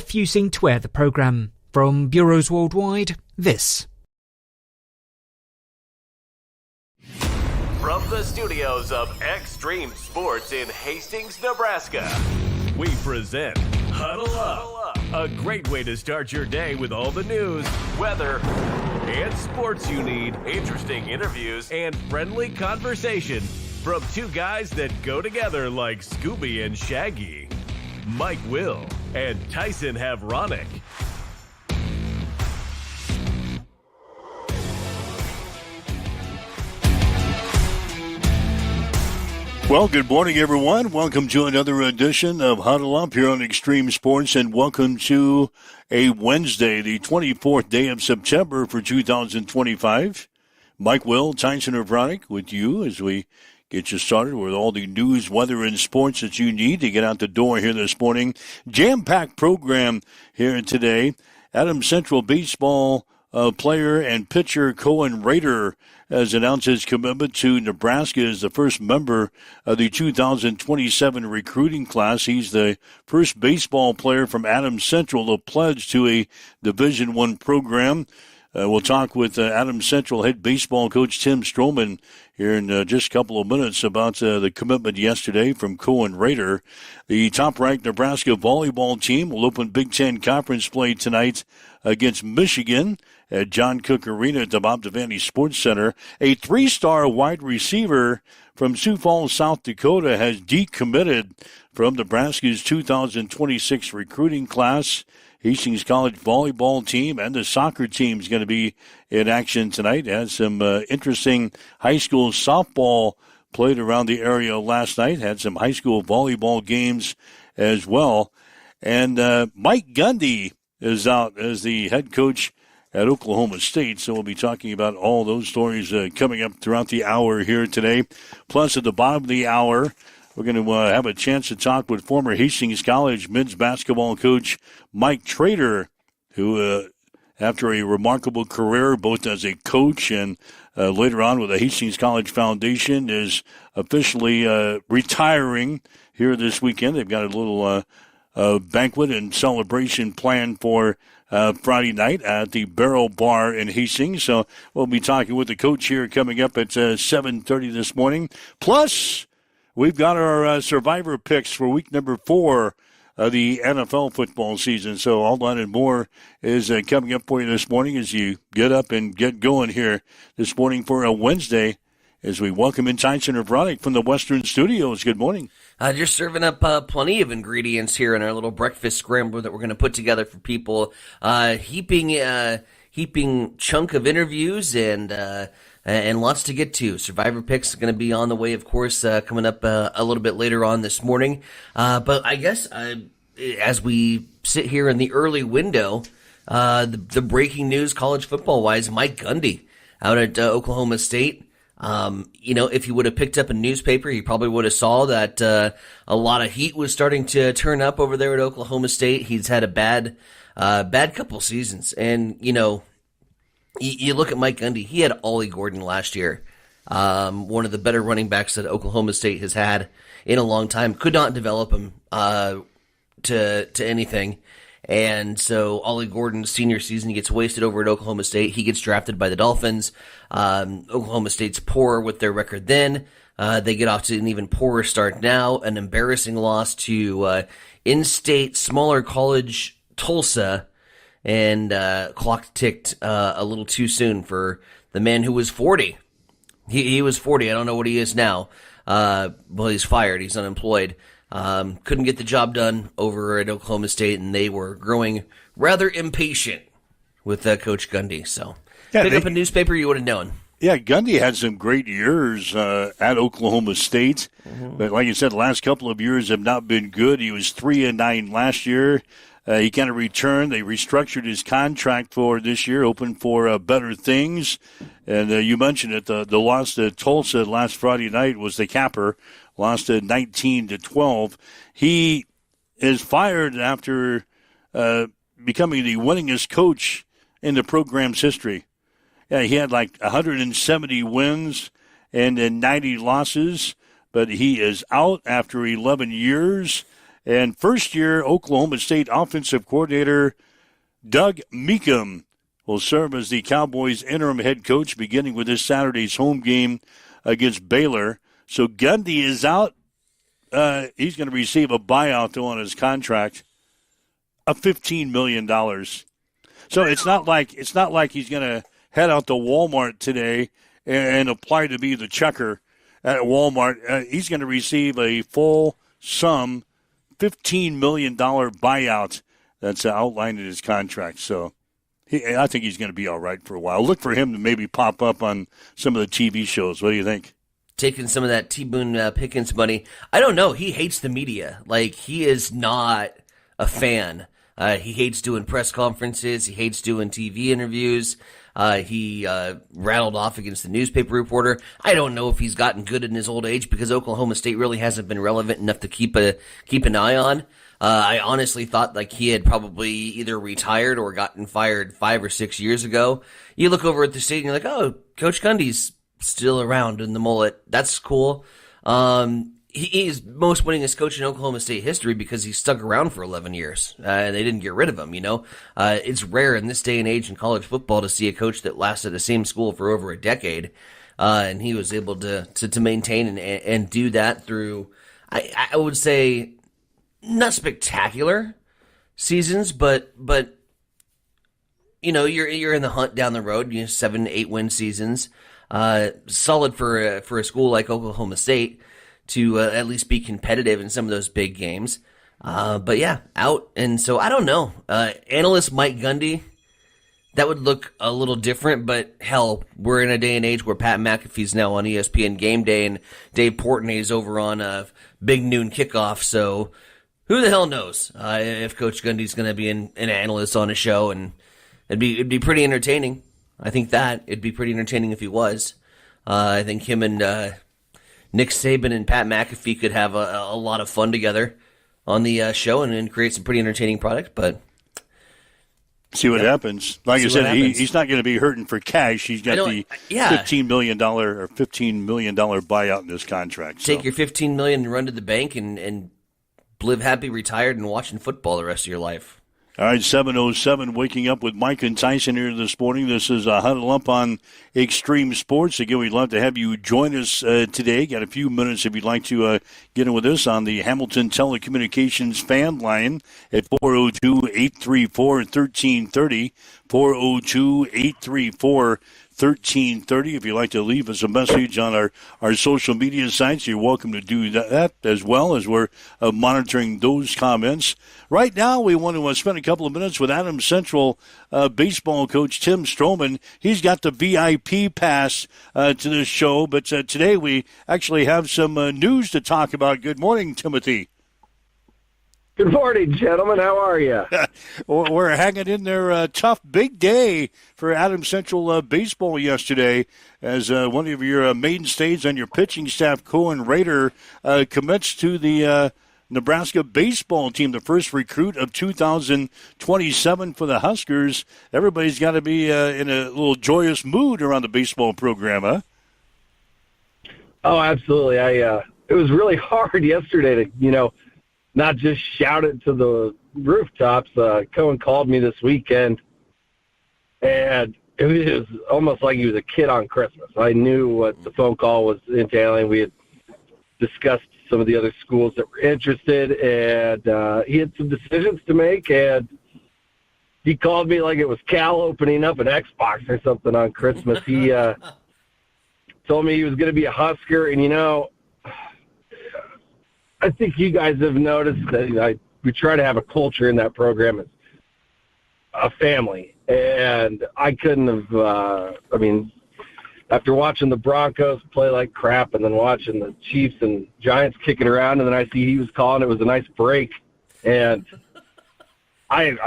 refusing to air the programme. From bureaus worldwide, this. From the studios of Extreme Sports in Hastings, Nebraska, we present Huddle Up, a great way to start your day with all the news, weather, and sports you need, interesting interviews, and friendly conversation from two guys that go together like Scooby and Shaggy, Mike Will and Tyson Havronic. Well, good morning, everyone. Welcome to another edition of Huddle Up here on Extreme Sports, and welcome to a Wednesday, the 24th day of September for 2025. Mike Will, Tyson Havronic with you as we get you started with all the news, weather, and sports that you need to get out the door here this morning. Jam-packed program here today. Adams Central baseball player and pitcher Cohen Rader has announced his commitment to Nebraska as the first member of the 2027 recruiting class. He's the first baseball player from Adams Central to pledge to a Division I program. We'll talk with Adams Central head baseball coach Tim Stroman here in just a couple of minutes about the commitment yesterday from Cohen Rader. The top-ranked Nebraska volleyball team will open Big Ten Conference play tonight against Michigan at John Cook Arena at the Bob Devaney Sports Center. A three-star wide receiver from Sioux Falls, South Dakota, has decommitted from Nebraska's 2026 recruiting class. Hastings College volleyball team and the soccer team is going to be in action tonight. Had some interesting high school softball played around the area last night. Had some high school volleyball games as well. And Mike Gundy is out as the head coach at Oklahoma State. So we'll be talking about all those stories coming up throughout the hour here today. Plus, at the bottom of the hour, we're going to have a chance to talk with former Hastings College men's basketball coach Mike Trader, who, after a remarkable career both as a coach and later on with the Hastings College Foundation, is officially retiring here this weekend. They've got a little banquet and celebration planned for Friday night at the Barrel Bar in Hastings. So we'll be talking with the coach here coming up at 7:30 this morning. Plus, we've got our survivor picks for week number 4 of the NFL football season. So all that and more is coming up for you this morning as you get up and get going here this morning for a Wednesday as we welcome in Tyson Havronic from the Western Studios. Good morning. You're serving up plenty of ingredients here in our little breakfast scrambler that we're going to put together for people. Heaping chunk of interviews and lots to get to. Survivor picks are going to be on the way, of course, coming up a little bit later on this morning. But I guess as we sit here in the early window, the breaking news college football-wise, Mike Gundy out at Oklahoma State. If he would have picked up a newspaper, he probably would have saw that a lot of heat was starting to turn up over there at Oklahoma State. He's had a bad couple seasons. And, you look at Mike Gundy, he had Ollie Gordon last year, one of the better running backs that Oklahoma State has had in a long time. Could not develop him to anything. And so Ollie Gordon's senior season, he gets wasted over at Oklahoma State. He gets drafted by the Dolphins. Oklahoma State's poor with their record then. They get off to an even poorer start now. An embarrassing loss to in-state smaller college Tulsa. And clock ticked a little too soon for the man who was 40. He was 40. I don't know what he is now. Well, he's fired. He's unemployed. Couldn't get the job done over at Oklahoma State, and they were growing rather impatient with Coach Gundy. So pick up a newspaper, you would have known. Yeah, Gundy had some great years at Oklahoma State. Mm-hmm. But like you said, the last couple of years have not been good. He was 3-9 last year. He kind of returned. They restructured his contract for this year, open for better things. And you mentioned it, the loss to Tulsa last Friday night was the capper, lost at 19-12. He is fired after becoming the winningest coach in the program's history. Yeah, he had like 170 wins and then 90 losses, but he is out after 11 years. And first-year Oklahoma State offensive coordinator Doug Meekum will serve as the Cowboys' interim head coach beginning with this Saturday's home game against Baylor. So Gundy is out. He's going to receive a buyout, though, on his contract of $15 million. So it's not like he's going to head out to Walmart today and apply to be the checker at Walmart. He's going to receive a full sum, $15 million buyout that's outlined in his contract. So I think he's going to be all right for a while. Look for him to maybe pop up on some of the TV shows. What do you think? Taking some of that T. Boone Pickens money. I don't know. He hates the media. Like, he is not a fan. He hates doing press conferences. He hates doing TV interviews. He rattled off against the newspaper reporter. I don't know if he's gotten good in his old age because Oklahoma State really hasn't been relevant enough to keep an eye on. I honestly thought like he had probably either retired or gotten fired 5 or 6 years ago. You look over at the state and you're like, oh, Coach Gundy's still around in the mullet. That's cool. He is most winningest coach in Oklahoma State history because he stuck around for 11 years, and they didn't get rid of him, you know. It's rare in this day and age in college football to see a coach that lasted the same school for over a decade, and he was able to maintain and do that through, I would say, not spectacular seasons, but you know, you're in the hunt down the road, 7-8 win seasons. Solid for a school like Oklahoma State to at least be competitive in some of those big games. But yeah, out. And so I don't know. Analyst Mike Gundy, that would look a little different, but hell, we're in a day and age where Pat McAfee's now on ESPN Game Day and Dave Portnoy's over on Big Noon Kickoff. So who the hell knows if Coach Gundy's going to be an analyst on a show, and it'd be pretty entertaining. I think that it'd be pretty entertaining if he was. I think him and Nick Saban and Pat McAfee could have a lot of fun together on the show and create some pretty entertaining product. But see what happens. Like I said, he's not going to be hurting for cash. He's got the $15 million buyout in his contract. Take your $15 million and run to the bank and live happy, retired, and watching football the rest of your life. All right, 7:07, waking up with Mike and Tyson here this morning. This is Huddle Up on Extreme Sports. Again, we'd love to have you join us today. Got a few minutes if you'd like to get in with us on the Hamilton Telecommunications fan line at 402-834-1330, 402-834-1330. If you'd like to leave us a message on our social media sites, you're welcome to do that as well, as we're monitoring those comments. Right now, we want to spend a couple of minutes with Adams Central baseball coach Tim Stroman. He's got the VIP pass to this show, but today we actually have some news to talk about. Good morning, Timothy. Good morning, gentlemen. How are you? We're hanging in there. Tough, big day for Adams Central baseball yesterday, as one of your mainstays on your pitching staff, Cohen Rader, commits to the Nebraska baseball team, the first recruit of 2027 for the Huskers. Everybody's got to be in a little joyous mood around the baseball program, huh? Oh, absolutely. It was really hard yesterday to, not just shout it to the rooftops. Cohen called me this weekend, and it was almost like he was a kid on Christmas. I knew what the phone call was entailing. We had discussed some of the other schools that were interested, and he had some decisions to make, and he called me like it was Cal opening up an Xbox or something on Christmas. He told me he was going to be a Husker, and, I think you guys have noticed that we try to have a culture in that program as a family, and I couldn't have after watching the Broncos play like crap and then watching the Chiefs and Giants kicking around, and then I see he was calling, it was a nice break. And I am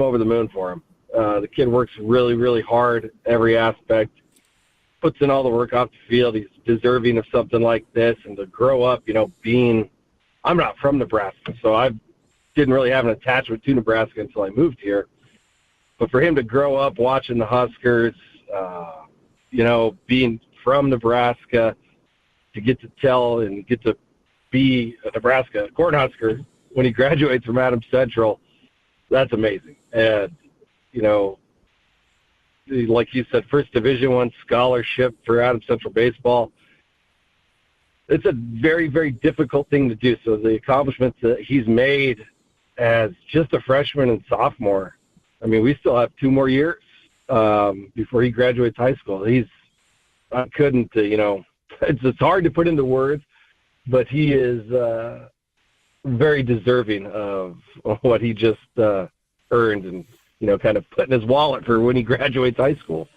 over the moon for him. The kid works really, really hard, every aspect, puts in all the work off the field. He's deserving of something like this, and to grow up, I'm not from Nebraska, so I didn't really have an attachment to Nebraska until I moved here. But for him to grow up watching the Huskers, being from Nebraska, to get to tell and get to be a Nebraska Cornhusker when he graduates from Adams Central, that's amazing. And, you know, like you said, first Division I scholarship for Adams Central baseball. It's a very, very difficult thing to do. So the accomplishments that he's made as just a freshman and sophomore, I mean, we still have 2 more years before he graduates high school. I couldn't, it's hard to put into words, but he is very deserving of what he just earned and, kind of put in his wallet for when he graduates high school.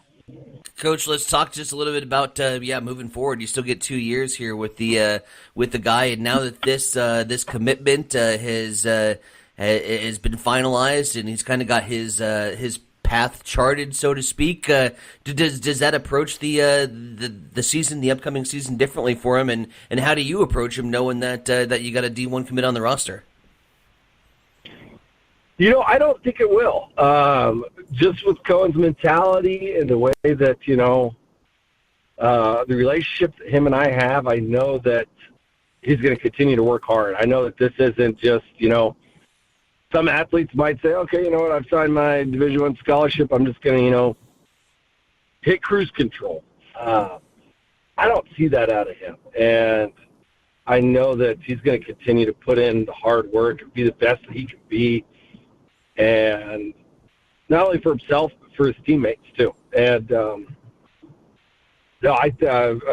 Coach, let's talk just a little bit about moving forward. You still get 2 years here with the guy, and now that this commitment has been finalized and he's kind of got his path charted, so to speak. Does that approach the season, the upcoming season, differently for him? And how do you approach him, knowing that you got a D1 commit on the roster? I don't think it will. Just with Cohen's mentality and the way that, the relationship that him and I have, I know that he's going to continue to work hard. I know that this isn't just, some athletes might say, okay, you know what, I've signed my Division I scholarship. I'm just going to, hit cruise control. I don't see that out of him. And I know that he's going to continue to put in the hard work and be the best that he can be. And not only for himself, but for his teammates too. And I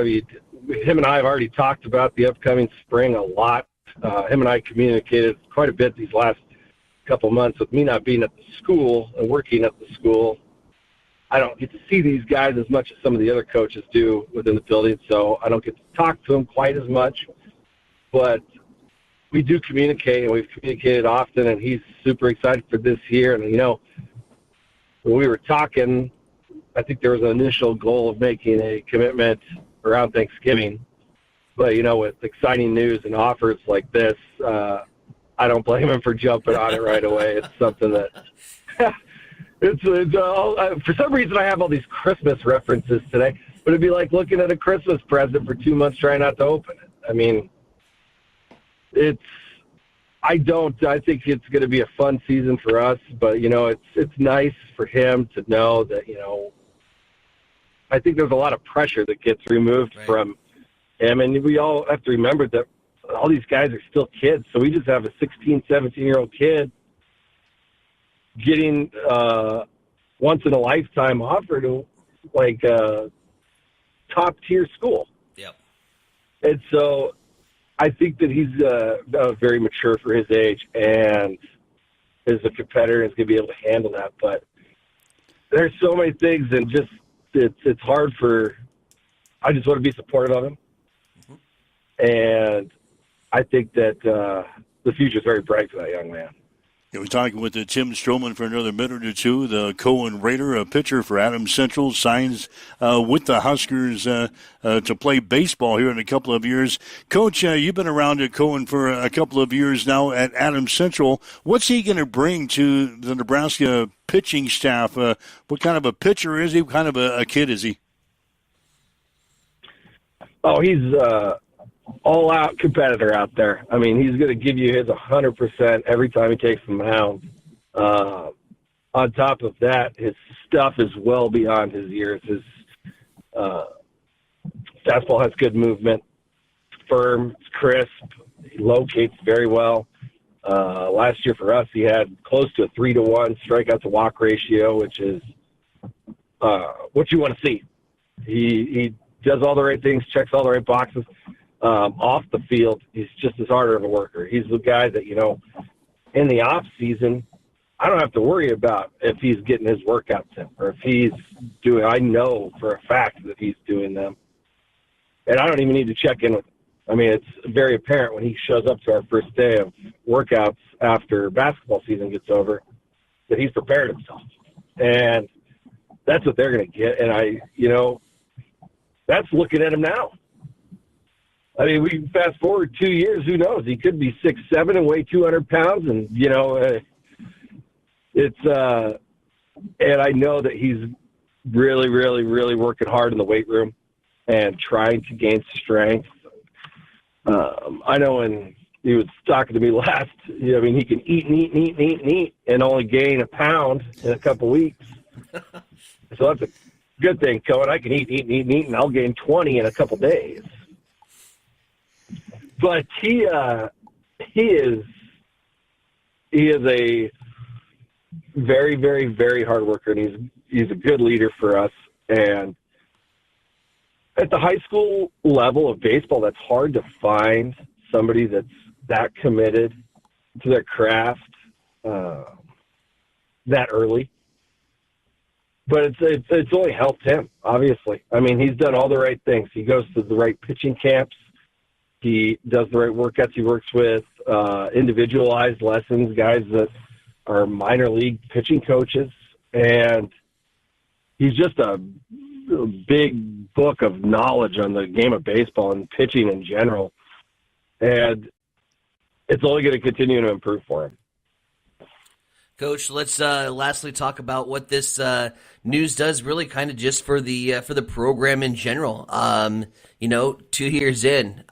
mean, him and I have already talked about the upcoming spring a lot. Him and I communicated quite a bit these last couple months. With me not being at the school and working at the school, I don't get to see these guys as much as some of the other coaches do within the building, so I don't get to talk to them quite as much. But we do communicate, and we've communicated often, and he's super excited for this year. And, when we were talking, I think there was an initial goal of making a commitment around Thanksgiving. But, with exciting news and offers like this, I don't blame him for jumping on it right away. It's something that for some reason I have all these Christmas references today, but it'd be like looking at a Christmas present for 2 months trying not to open it. I mean, I think it's going to be a fun season for us, but, it's nice for him to know that, I think there's a lot of pressure that gets removed from him. And we all have to remember that all these guys are still kids. So we just have a 16, 17-year-old kid getting once in a lifetime offer to like a top tier school. Yep. And so I think that he's very mature for his age and is a competitor and is going to be able to handle that. But there's so many things, and just it's hard I just want to be supportive of him. Mm-hmm. And I think that the future is very bright for that young man. We're talking with Tim Stroman for another minute or two. The Cohen Raider, a pitcher for Adams Central, signs with the Huskers to play baseball here in a couple of years. Coach, you've been around at Cohen for a couple of years now at Adams Central. What's he going to bring to the Nebraska pitching staff? What kind of a pitcher is he? What kind of a kid is he? Oh, he's all-out competitor out there. I mean, he's going to give you his 100% every time he takes the mound. On top of that, his stuff is well beyond his years. His fastball has good movement, firm, it's crisp. He locates very well. Last year for us, he had close to a 3-to-1 strikeout to walk ratio, which is what you want to see. He does all the right things, checks all the right boxes. Off the field, he's just as hard of a worker. He's the guy that, in the off season, I don't have to worry about if he's getting his workouts in or if he's doing, I know for a fact that he's doing them. And I don't even need to check in with him. I mean, it's very apparent when he shows up to our first day of workouts after basketball season gets over that he's prepared himself. And that's what they're going to get. And that's looking at him now. I mean, we can fast forward 2 years. Who knows? He could be 6'7" and weigh 200 pounds, and and I know that he's really, really, really working hard in the weight room and trying to gain strength. I know when he was talking to me last, I mean, he can eat, and only gain a pound in a couple weeks. So that's a good thing, Cohen. I can eat, and I'll gain 20 in a couple days. But he is a very, very, very hard worker, and he's a good leader for us. And at the high school level of baseball, that's hard to find somebody that's that committed to their craft that early. But it's only helped him, obviously. I mean, he's done all the right things. He goes to the right pitching camps. He does the right workouts. He works with individualized lessons, guys that are minor league pitching coaches. And he's just a big book of knowledge on the game of baseball and pitching in general. And it's only going to continue to improve for him. Coach, let's lastly talk about what this news does really kind of just for the program in general. 2 years in,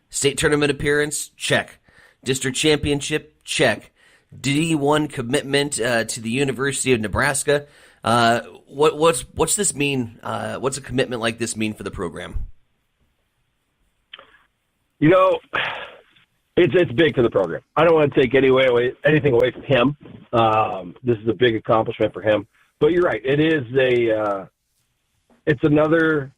state tournament appearance, check. District championship, check. D1 commitment to the University of Nebraska. What's this mean? What's a commitment like this mean for the program? It's big for the program. I don't want to take anything away from him. This is a big accomplishment for him. But you're right. It is it's another.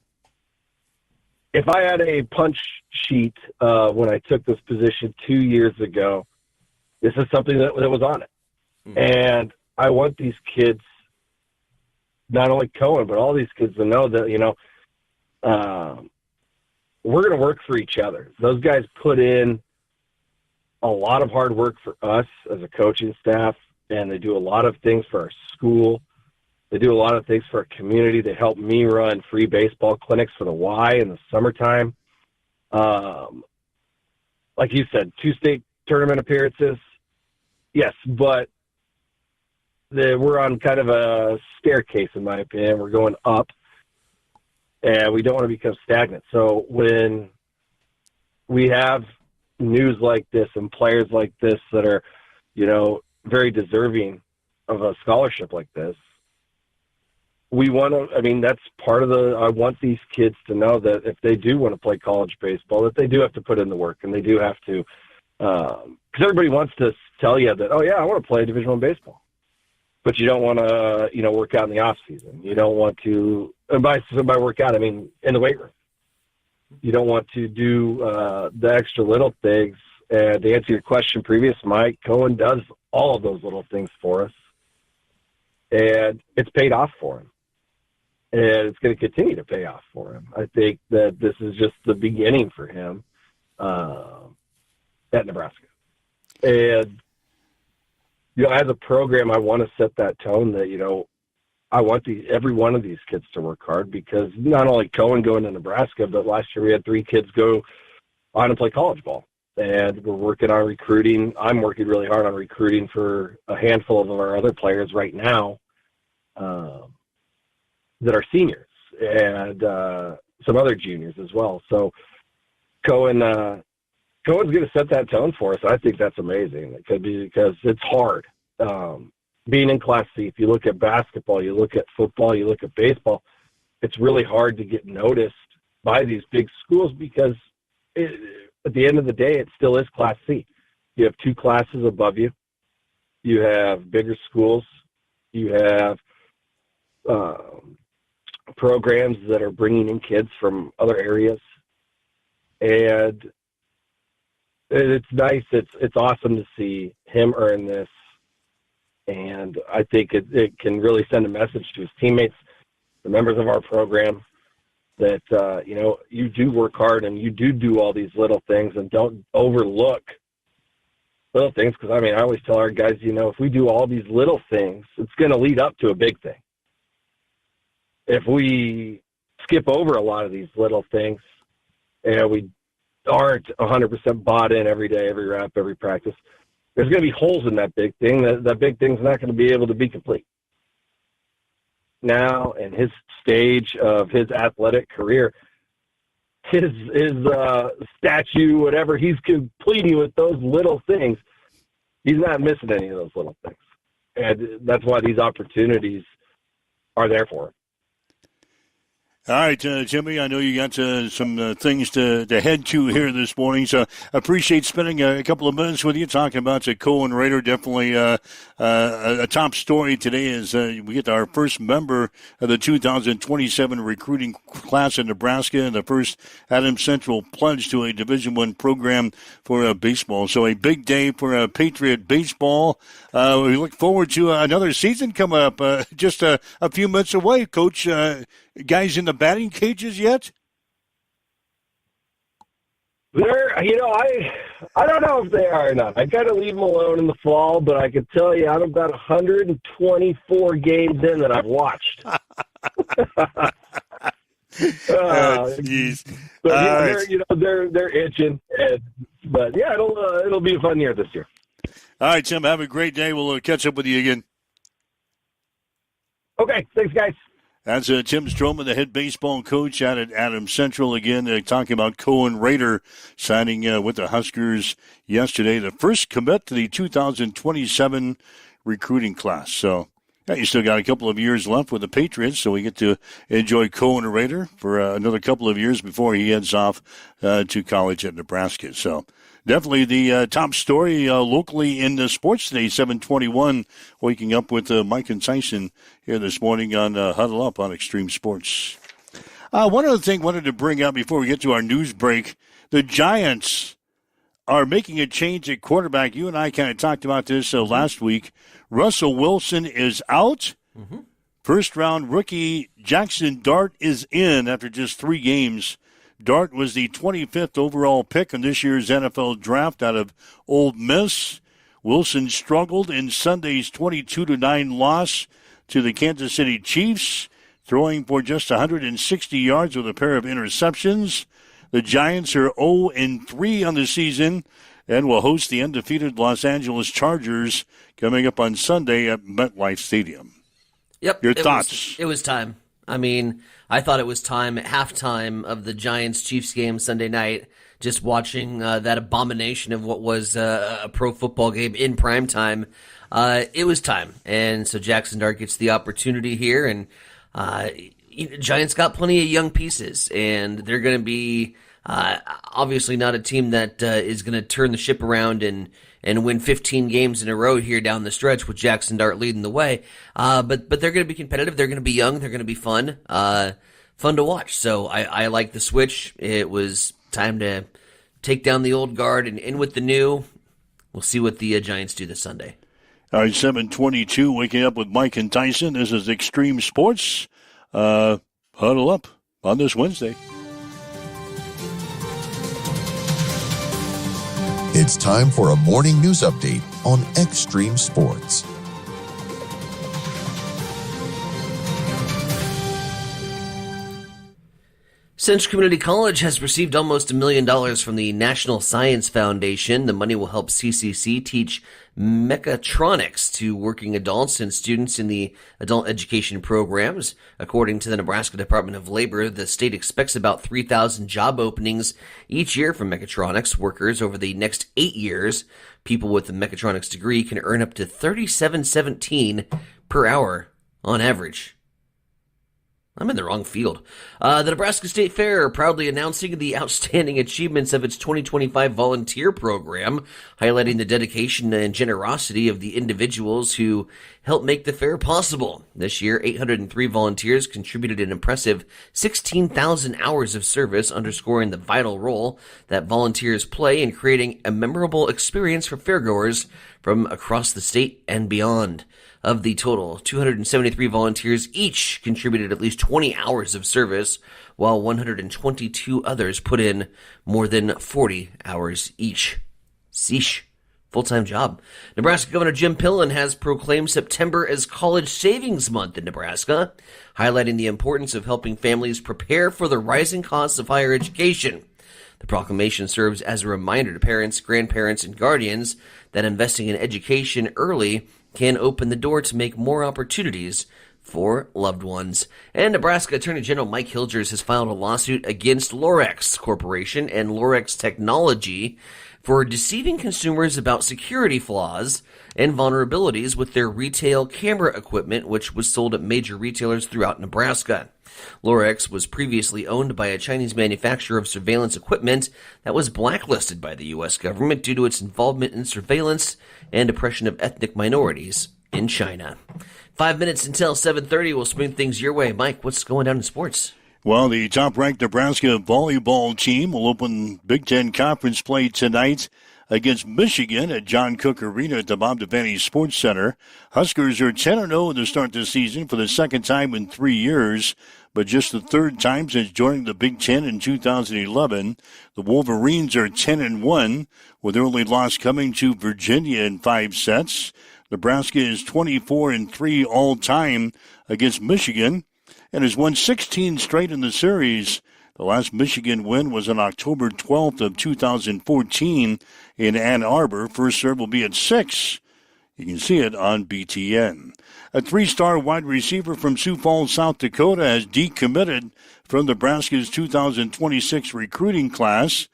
If I had a punch sheet when I took this position 2 years ago, this is something that was on it. Mm-hmm. And I want these kids, not only Cohen, but all these kids to know that, we're going to work for each other. Those guys put in a lot of hard work for us as a coaching staff, and they do a lot of things for our school. They do a lot of things for our community. They help me run free baseball clinics for the Y in the summertime. Like you said, 2 state tournament appearances. Yes, but we're on kind of a staircase, in my opinion. We're going up, and we don't want to become stagnant. So when we have news like this and players like this that are, very deserving of a scholarship like this, we want to, that's part of I want these kids to know that if they do want to play college baseball, that they do have to put in the work, and they do have to, because everybody wants to tell you that, oh yeah, I want to play Division I baseball, but you don't want to, work out in the off season. You don't want to, and by work out, I mean in the weight room. You don't want to do the extra little things. And to answer your question previous, Mike, Cohen does all of those little things for us. And it's paid off for him. And it's going to continue to pay off for him. I think that this is just the beginning for him at Nebraska. And, as a program, I want to set that tone that, I want every one of these kids to work hard, because not only Cohen going to Nebraska, but last year we had 3 kids go on and play college ball. And we're working on recruiting. I'm working really hard on recruiting for a handful of our other players right now that are seniors, and some other juniors as well. So Cohen's going to set that tone for us. I think that's amazing. It could be because it's hard. Being in Class C, if you look at basketball, you look at football, you look at baseball, it's really hard to get noticed by these big schools because at the end of the day, it still is Class C. You have 2 classes above you. You have bigger schools. You have programs that are bringing in kids from other areas. And it's nice. It's awesome to see him earn this. And I think it can really send a message to his teammates, the members of our program, that, you do work hard and you do all these little things, and don't overlook little things. Because, I always tell our guys, if we do all these little things, it's going to lead up to a big thing. If we skip over a lot of these little things and we aren't 100% bought in every day, every rep, every practice, there's going to be holes in that big thing. That big thing's not going to be able to be complete. Now, in his stage of his athletic career, statue, whatever he's completing with those little things, he's not missing any of those little things. And that's why these opportunities are there for him. All right, Jimmy, I know you got some things to head to here this morning, so I appreciate spending a couple of minutes with you talking about the Cohen Raider. Definitely a top story today is we get our first member of the 2027 recruiting class in Nebraska and the first Adams Central pledge to a Division I program for baseball. So a big day for Patriot baseball. We look forward to another season coming up just a few months away, Coach. Guys in the batting cages yet? They're, I don't know if they are or not. I kind of leave them alone in the fall, but I can tell you I'm about 124 games in that I've watched. Jeez. They're itching. But yeah, it'll be a fun year this year. All right, Tim, have a great day. We'll catch up with you again. Okay, thanks, guys. That's Tim Stroman, the head baseball coach out at Adams Central. Again, talking about Cohen Raider signing with the Huskers yesterday. The first commit to the 2027 recruiting class. So you still got a couple of years left with the Patriots, so we get to enjoy Cohen Raider for another couple of years before he heads off to college at Nebraska. So definitely the top story locally in the sports today, 721, waking up with Mike and Tyson here this morning on Huddle Up on Extreme Sports. One other thing I wanted to bring up before we get to our news break, the Giants are making a change at quarterback. You and I kind of talked about this last week. Russell Wilson is out. Mm-hmm. First-round rookie Jackson Dart is in after just 3 games. Dart was the 25th overall pick in this year's NFL draft out of Ole Miss. Wilson struggled in Sunday's 22-9 loss to the Kansas City Chiefs, throwing for just 160 yards with a pair of interceptions. The Giants are 0-3 on the season and will host the undefeated Los Angeles Chargers coming up on Sunday at MetLife Stadium. Yep. Your thoughts? It was time. I mean, I thought it was time at halftime of the Giants-Chiefs game Sunday night, just watching that abomination of what was a pro football game in primetime. It was time. And so Jackson Dart gets the opportunity here, and Giants got plenty of young pieces, and they're going to be obviously not a team that is going to turn the ship around and win 15 games in a row here down the stretch with Jackson Dart leading the way. But they're going to be competitive. They're going to be young. They're going to be fun. Fun to watch. So I like the switch. It was time to take down the old guard and in with the new. We'll see what the Giants do this Sunday. All right, 7:22, waking up with Mike and Tyson. This is Extreme Sports. Huddle up on this Wednesday. It's time for a morning news update on Extreme Sports. Central Community College has received almost $1 million from the National Science Foundation. The money will help CCC teach mechatronics to working adults and students in the adult education programs. According to the Nebraska Department of Labor, the state expects about 3,000 job openings each year for mechatronics workers over the next 8 years. People with a mechatronics degree can earn up to $37.17 per hour on average. I'm in the wrong field. The Nebraska State Fair proudly announcing the outstanding achievements of its 2025 volunteer program, highlighting the dedication and generosity of the individuals who helped make the fair possible. This year, 803 volunteers contributed an impressive 16,000 hours of service, underscoring the vital role that volunteers play in creating a memorable experience for fairgoers from across the state and beyond. Of the total, 273 volunteers each contributed at least 20 hours of service, while 122 others put in more than 40 hours each. Sheesh. Full-time job. Nebraska Governor Jim Pillen has proclaimed September as College Savings Month in Nebraska, highlighting the importance of helping families prepare for the rising costs of higher education. The proclamation serves as a reminder to parents, grandparents, and guardians that investing in education early can open the door to make more opportunities for loved ones. And Nebraska Attorney General Mike Hilgers has filed a lawsuit against Lorex Corporation and Lorex Technology for deceiving consumers about security flaws and vulnerabilities with their retail camera equipment, which was sold at major retailers throughout Nebraska. Lorex was previously owned by a Chinese manufacturer of surveillance equipment that was blacklisted by the U.S. government due to its involvement in surveillance and oppression of ethnic minorities in China. 5 minutes until 7:30. We'll smooth things your way. Mike, what's going down in sports? Well, the top-ranked Nebraska volleyball team will open Big Ten Conference play tonight against Michigan at John Cook Arena at the Bob Devaney Sports Center. Huskers are 10-0 to start the season for the second time in 3 years, but just the third time since joining the Big Ten in 2011. The Wolverines are 10-1, with their only loss coming to Virginia in 5 sets. Nebraska is 24-3 all-time against Michigan and has won 16 straight in the series. The last Michigan win was on October 12th of 2014 in Ann Arbor. First serve will be at 6. You can see it on BTN. A 3-star wide receiver from Sioux Falls, South Dakota has decommitted from Nebraska's 2026 recruiting class.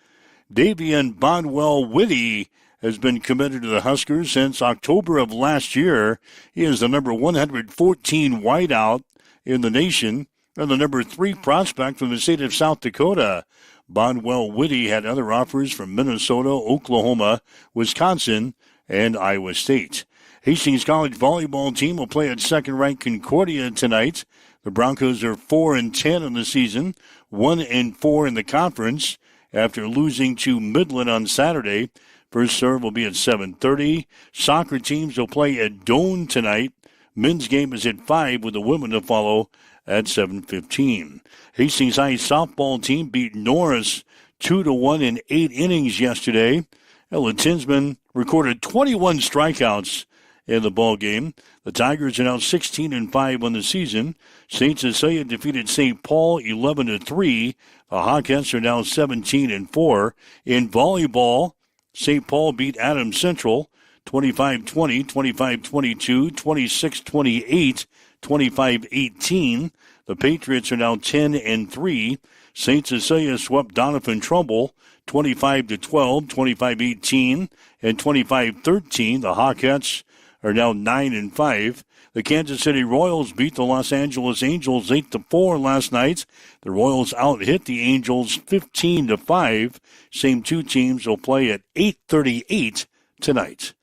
Davian Bodwell-Whitty has been committed to the Huskers since October of last year. He is the number 114 wideout in the nation and the number 3 prospect from the state of South Dakota. Bodwell-Whitty had other offers from Minnesota, Oklahoma, Wisconsin, and Iowa State. Hastings College volleyball team will play at second-ranked Concordia tonight. The Broncos are 4-10 in the season, 1-4 in the conference after losing to Midland on Saturday. First serve will be at 7:30. Soccer teams will play at Doane tonight. Men's game is at 5 with the women to follow at 7:15. Hastings High softball team beat Norris 2-1 in 8 innings yesterday. The Tinsmen recorded 21 strikeouts in the ball game. The Tigers are now 16-5 on the season. St. Cecilia defeated St. Paul 11-3. The Hawkettes are now 17-4. In volleyball, St. Paul beat Adams Central 25-20, 25-22, 26-28, 25-18. The Patriots are now 10-3. St. Cecilia swept Donovan Trumbull 25-12, 25-18, and 25-13. The Hawkettes are now 9-5. The Kansas City Royals beat the Los Angeles Angels 8-4 last night. The Royals out-hit the Angels 15-5. Same two teams will play at 8:38 tonight.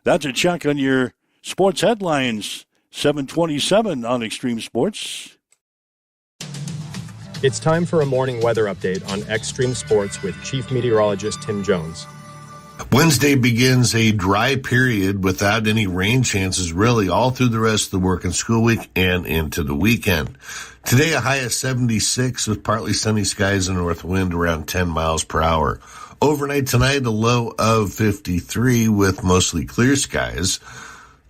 That's a check on your sports headlines. 7:27 on Extreme Sports. It's time for a morning weather update on Extreme Sports with Chief Meteorologist Tim Jones. Wednesday begins a dry period without any rain chances really all through the rest of the work and school week and into the weekend. Today, a high of 76 with partly sunny skies and north wind around 10 miles per hour. Overnight tonight, a low of 53 with mostly clear skies.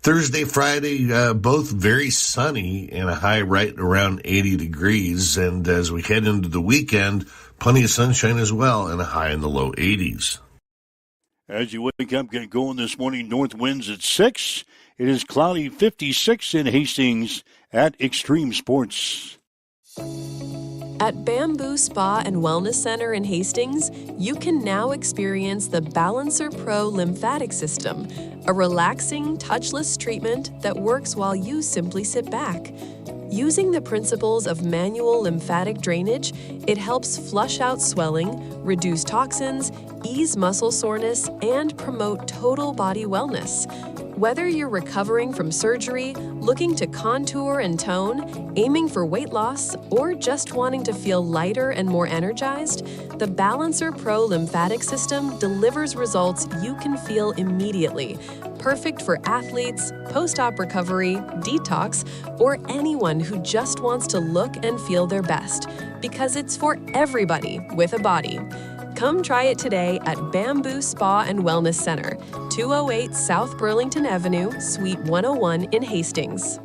Thursday, Friday, both very sunny and a high right around 80 degrees. And as we head into the weekend, plenty of sunshine as well and a high in the low 80s. As you wake up, get going this morning, north winds at 6. It is cloudy 56 in Hastings at Extreme Sports. At Bamboo Spa and Wellness Center in Hastings, you can now experience the Balancer Pro lymphatic system, a relaxing, touchless treatment that works while you simply sit back. Using the principles of manual lymphatic drainage, it helps flush out swelling, reduce toxins, ease muscle soreness, and promote total body wellness. Whether you're recovering from surgery, looking to contour and tone, aiming for weight loss, or just wanting to feel lighter and more energized, the Balancer Pro lymphatic system delivers results you can feel immediately. Perfect for athletes, post-op recovery, detox, or anyone who just wants to look and feel their best, because it's for everybody with a body. Come try it today at Bamboo Spa and Wellness Center, 208 South Burlington Avenue, Suite 101 in Hastings.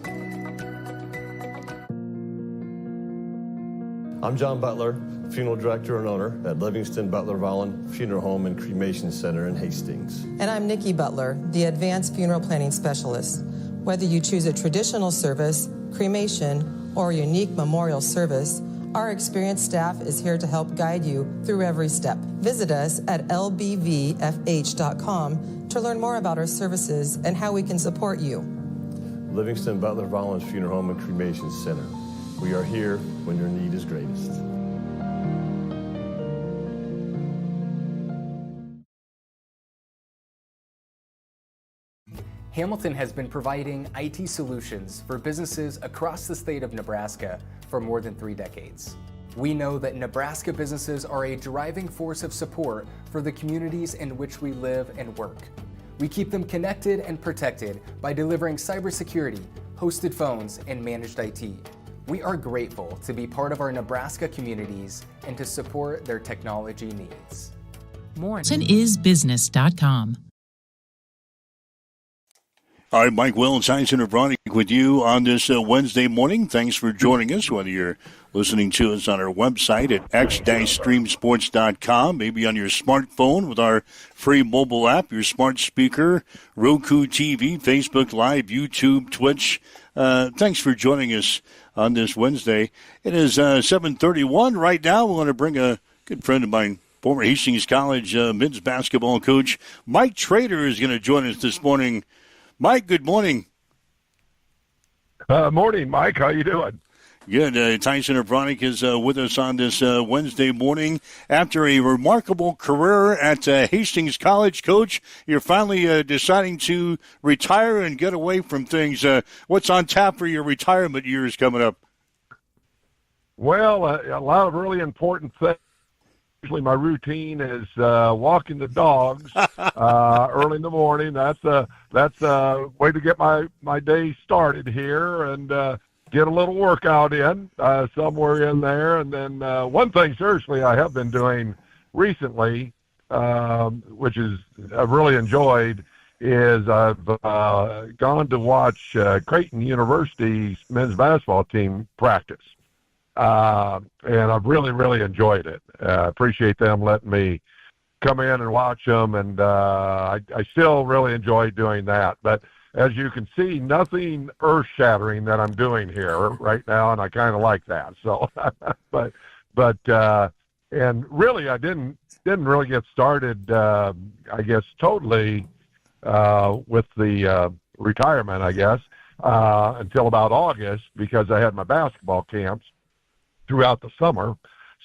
I'm John Butler, Funeral Director and Owner at Livingston Butler Vollen Funeral Home and Cremation Center in Hastings. And I'm Nikki Butler, the Advanced Funeral Planning Specialist. Whether you choose a traditional service, cremation, or a unique memorial service, our experienced staff is here to help guide you through every step. Visit us at lbvfh.com to learn more about our services and how we can support you. Livingston Butler Rollins Funeral Home and Cremation Center. We are here when your need is greatest. Hamilton has been providing IT solutions for businesses across the state of Nebraska for more than 3 decades. We know that Nebraska businesses are a driving force of support for the communities in which we live and work. We keep them connected and protected by delivering cybersecurity, hosted phones, and managed IT. We are grateful to be part of our Nebraska communities and to support their technology needs. Isbusiness.com. All right, Mike Will and Tyson Abronic with you on this Wednesday morning. Thanks for joining us, whether you're listening to us on our website at x-streamsports.com, maybe on your smartphone with our free mobile app, your smart speaker, Roku TV, Facebook Live, YouTube, Twitch. Thanks for joining us on this Wednesday. It is 7:31 right now. We want to bring a good friend of mine, former Hastings College men's basketball coach, Mike Trader, is going to join us this morning. Mike, good morning. Morning, Mike. How you doing? Good. Tyson Abronic is with us on this Wednesday morning. After a remarkable career at Hastings College, Coach, you're finally deciding to retire and get away from things. What's on tap for your retirement years coming up? Well, a lot of really important things. Usually my routine is walking the dogs early in the morning. That's a way to get my day started here and get a little workout in somewhere in there. And then one thing, seriously, I have been doing recently, which is I've really enjoyed, is I've gone to watch Creighton University's men's basketball team practice. And I've really, really enjoyed it. Appreciate them letting me come in and watch them, and I still really enjoy doing that. But as you can see, nothing earth-shattering that I'm doing here right now, and I kind of like that. So, but and really, I didn't really get started, I guess, totally with the retirement, I guess, until about August, because I had my basketball camps throughout the summer.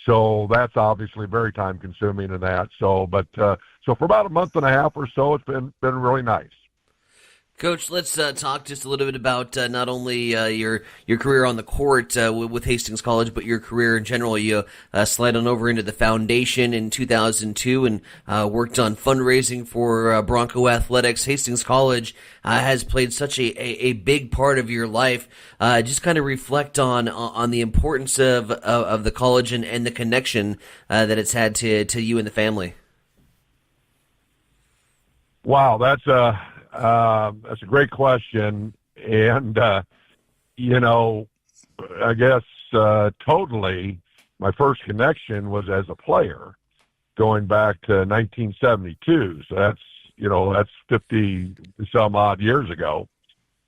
So that's obviously very time consuming in that. So, but so for about a month and a half or so, it's been really nice. Coach, let's talk just a little bit about not only your career on the court with Hastings College, but your career in general. You slid on over into the foundation in 2002 and worked on fundraising for Bronco Athletics. Hastings College has played such a big part of your life. Just kind of reflect on the importance of the college and the connection that it's had to you and the family. Wow, that's a great question. And, you know, I guess totally my first connection was as a player going back to 1972. So that's 50 some odd years ago.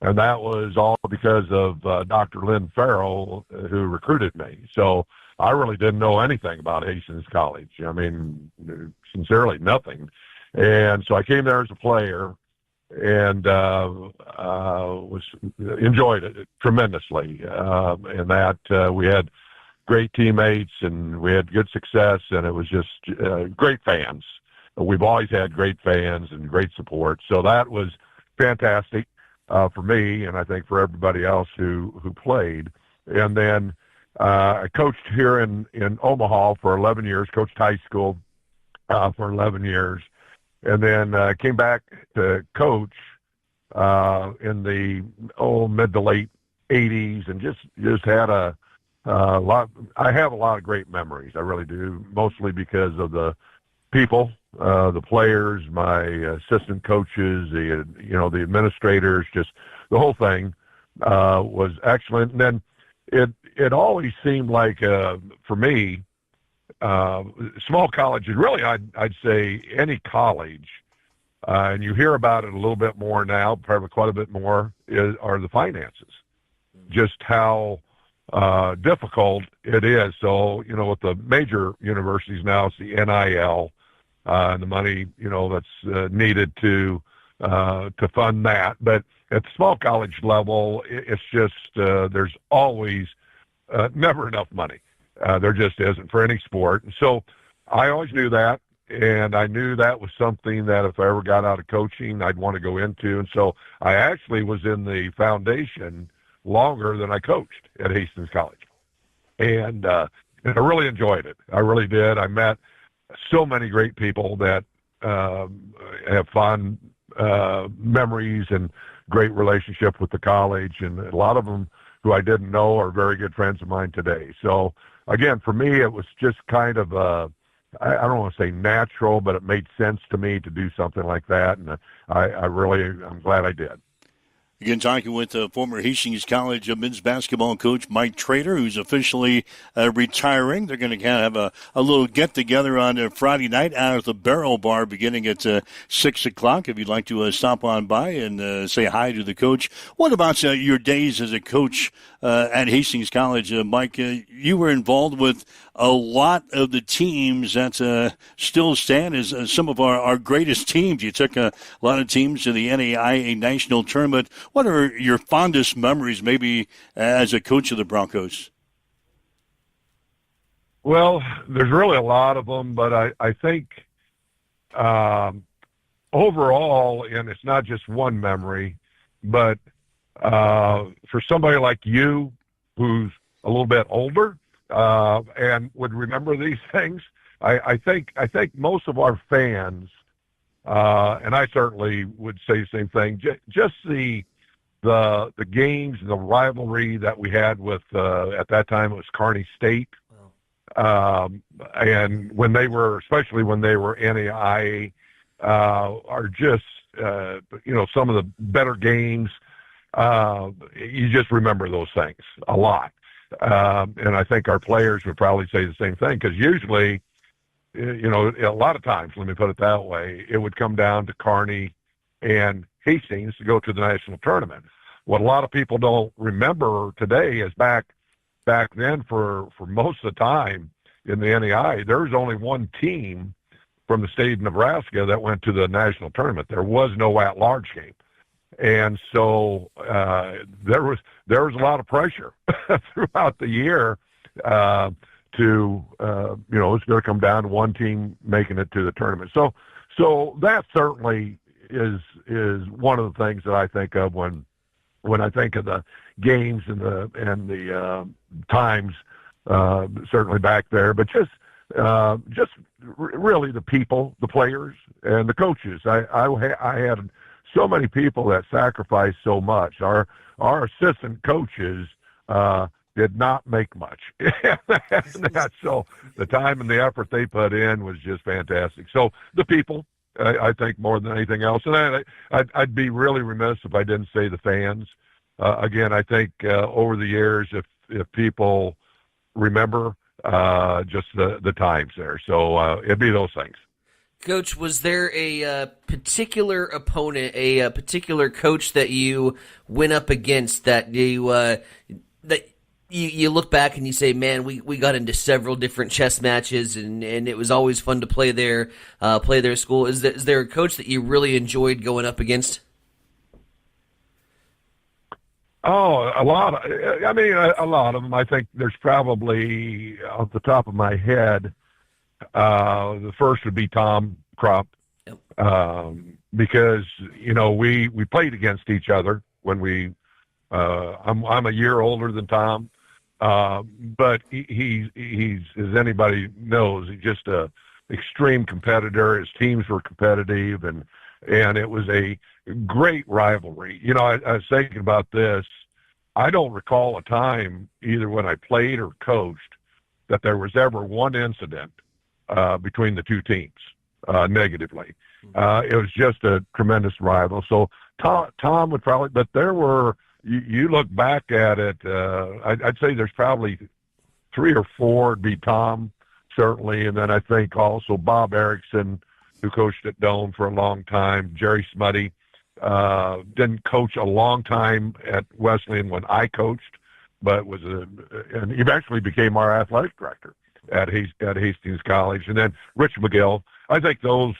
And that was all because of Dr. Lynn Farrell, who recruited me. So I really didn't know anything about Hastings College. I mean, sincerely, nothing. And so I came there as a player and enjoyed it tremendously. And that we had great teammates and we had good success, and it was just great fans. We've always had great fans and great support. So that was fantastic for me, and I think for everybody else who played. And then I coached here in Omaha for 11 years, coached high school for 11 years. And then came back to coach in the mid to late 80s, and just had a lot. I have a lot of great memories. I really do, mostly because of the people, the players, my assistant coaches, the administrators. Just the whole thing was excellent. And then it always seemed like for me, small colleges, really, I'd say any college, and you hear about it a little bit more now, probably quite a bit more, are the finances. just how difficult it is. So, with the major universities now, it's the NIL and the money, that's needed to fund that. But at the small college level, it's just there's always never enough money. There just isn't for any sport. And so I always knew that, and I knew that was something that if I ever got out of coaching, I'd want to go into. And so I actually was in the foundation longer than I coached at Hastings College. And I really enjoyed it. I really did. I met so many great people that have fond memories and great relationship with the college, and a lot of them who I didn't know are very good friends of mine today. So again, for me, it was just kind of I don't want to say natural, but it made sense to me to do something like that, and I'm glad I did. Again, talking with former Hastings College men's basketball coach Mike Trader, who's officially retiring. They're going to have a little get-together on Friday night out at the Barrel Bar beginning at 6 o'clock. If you'd like to stop on by and say hi to the coach. What about your days as a coach at Hastings College? Mike, you were involved with a lot of the teams that still stand as some of our greatest teams. You took a lot of teams to the NAIA National Tournament. What are your fondest memories, maybe, as a coach of the Broncos? Well, there's really a lot of them, but I think overall, and it's not just one memory, but for somebody like you who's a little bit older and would remember these things, I think most of our fans, and I certainly would say the same thing, just the games and the rivalry that we had with at that time it was Kearney State, and especially when they were NAIA, are just some of the better games. You just remember those things a lot, and I think our players would probably say the same thing, because usually, a lot of times, let me put it that way, it would come down to Kearney and Hastings to go to the national tournament. What a lot of people don't remember today is back then for most of the time in the NAI, there was only one team from the state of Nebraska that went to the national tournament. There was no at-large game. And so there was a lot of pressure throughout the year it's going to come down to one team making it to the tournament. So that certainly is one of the things that I think of when I think of the games and the times, certainly back there, but just really the people, the players, and the coaches. I had so many people that sacrificed so much. Our assistant coaches did not make much. So the time and the effort they put in was just fantastic. So the people, I think, more than anything else. And I'd be really remiss if I didn't say the fans. Again, I think over the years, if people remember just the times there. So it'd be those things. Coach, was there a particular opponent, a particular coach that you went up against that you look back and you say, man, we got into several different chess matches and it was always fun to play their school. Is there a coach that you really enjoyed going up against? Oh, a lot of them. I think there's probably, off the top of my head, the first would be Tom Kropp, because we played against each other when I'm a year older than Tom, but he's as anybody knows, he's just a extreme competitor. His teams were competitive, and it was a great rivalry. I was thinking about this. I don't recall a time, either when I played or coached, that there was ever one incident between the two teams negatively. It was just a tremendous rival. So Tom would probably, but there were, you look back at it, I'd say there's probably 3 or 4 would be Tom, certainly, and then I think also Bob Erickson, who coached at Doane for a long time, Jerry Smutty, didn't coach a long time at Wesleyan when I coached, but and eventually became our athletic director at Hastings College. And then Rich McGill. I think those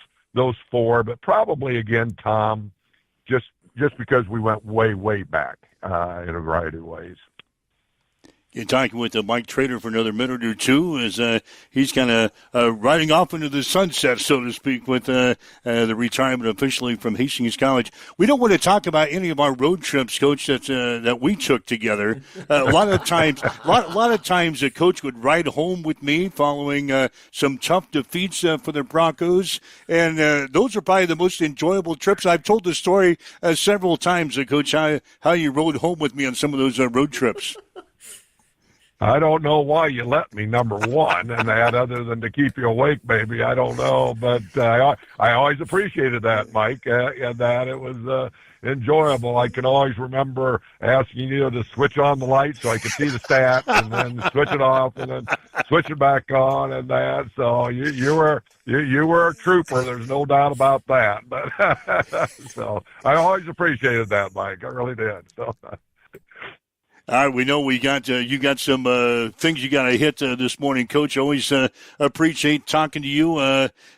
four, but probably again Tom, just because we went way, way back in a variety of ways. You're talking with Mike Trader for another minute or two as he's kind of riding off into the sunset, so to speak, with the retirement officially from Hastings College. We don't want to talk about any of our road trips, Coach, that we took together. A lot of times, a coach would ride home with me following some tough defeats for the Broncos, and those are probably the most enjoyable trips. I've told the story several times, Coach, how you rode home with me on some of those road trips. I don't know why you let me, number one, and that other than to keep you awake, baby. I don't know, but I always appreciated that, Mike, and that it was enjoyable. I can always remember asking you to switch on the light so I could see the stats, and then switch it off, and then switch it back on, and that. So you were a trooper. There's no doubt about that. But so I always appreciated that, Mike. I really did. So. All right, we know you got some things you got to hit this morning, Coach. Always appreciate talking to you.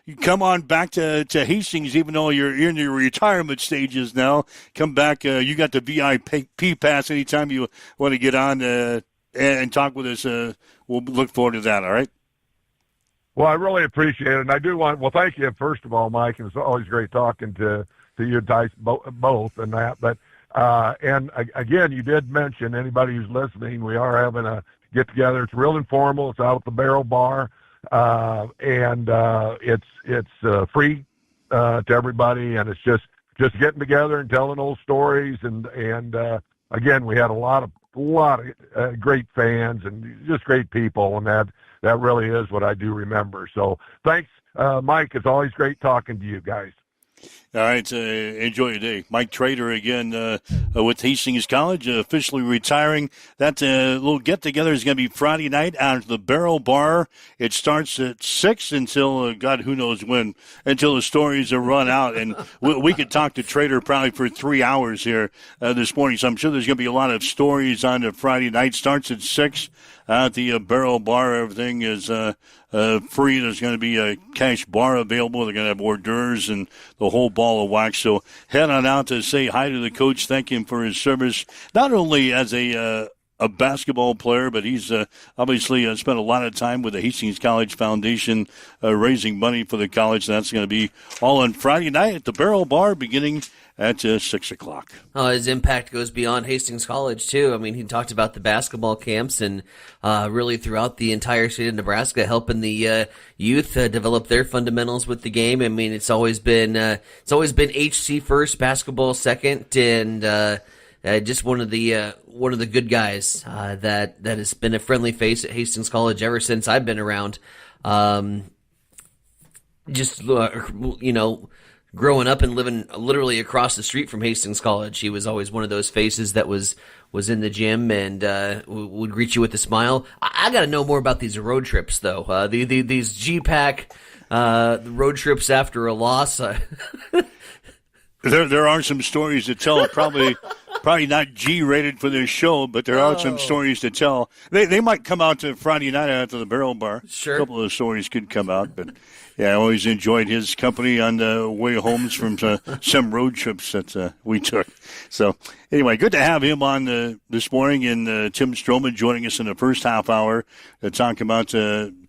You come on back to Hastings, even though you're in your retirement stages now. Come back. You got the VIP pass anytime you want to get on and talk with us. We'll look forward to that, all right? Well, I really appreciate it. And I do well, thank you, first of all, Mike. It's always great talking to you guys both and that. But and again, you did mention, anybody who's listening, we are having a get-together. It's real informal. It's out at the Barrel Bar, and it's free to everybody, and it's just getting together and telling old stories. And again, we had a lot of great fans and just great people, and that really is what I do remember. So thanks, Mike. It's always great talking to you guys. All right, enjoy your day. Mike Trader again with Hastings College, officially retiring. That little get-together is going to be Friday night out at the Barrel Bar. It starts at 6 until, God, who knows when, until the stories are run out. And we could talk to Trader probably for 3 hours here this morning. So I'm sure there's going to be a lot of stories on the Friday night. Starts at 6 at the Barrel Bar. Everything is free. There's going to be a cash bar available. They're going to have hors d'oeuvres and the whole ball of wax. So head on out to say hi to the coach. Thank him for his service, not only as a basketball player, but he's obviously spent a lot of time with the Hastings College Foundation raising money for the college. That's going to be all on Friday night at the Barrel Bar beginning at 6 o'clock. His impact goes beyond Hastings College, too. I mean, he talked about the basketball camps and really throughout the entire state of Nebraska, helping the youth develop their fundamentals with the game. I mean, it's always been HC first, basketball second, and just one of the good guys that has been a friendly face at Hastings College ever since I've been around. Growing up and living literally across the street from Hastings College, he was always one of those faces that was in the gym and would greet you with a smile. I got to know more about these road trips, though. These G-Pack road trips after a loss. There are some stories to tell. Probably not G-rated for this show, but there are some stories to tell. They might come out to Friday night after the Barrel Bar. Sure. A couple of stories could come out, but yeah, I always enjoyed his company on the way home from some road trips that we took. So anyway, good to have him on this morning, and Tim Stroman joining us in the first half hour to talk about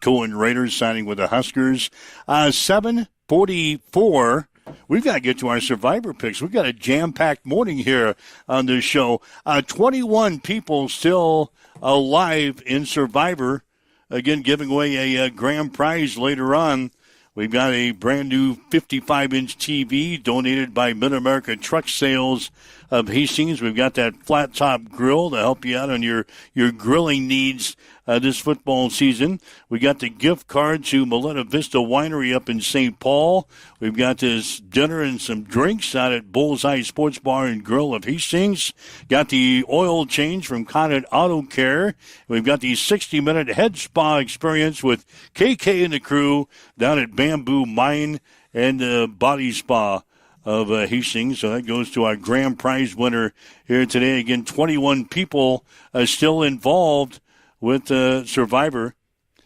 Cohen Raiders signing with the Huskers. 7:44. We've got to get to our Survivor picks. We've got a jam-packed morning here on this show. 21 people still alive in Survivor. Again, giving away a grand prize later on. We've got a brand-new 55-inch TV donated by Mid-America Truck Sales of Hastings. We've got that flat-top grill to help you out on your grilling needs this football season. We got the gift card to Moleta Vista Winery up in St. Paul. We've got this dinner and some drinks out at Bullseye Sports Bar and Grill of Hastings. Got the oil change from Conant Auto Care. We've got the 60-minute head spa experience with KK and the crew down at Bamboo Mine and Body Spa of Hastings. So that goes to our grand prize winner here today. Again, 21 people still involved with Survivor.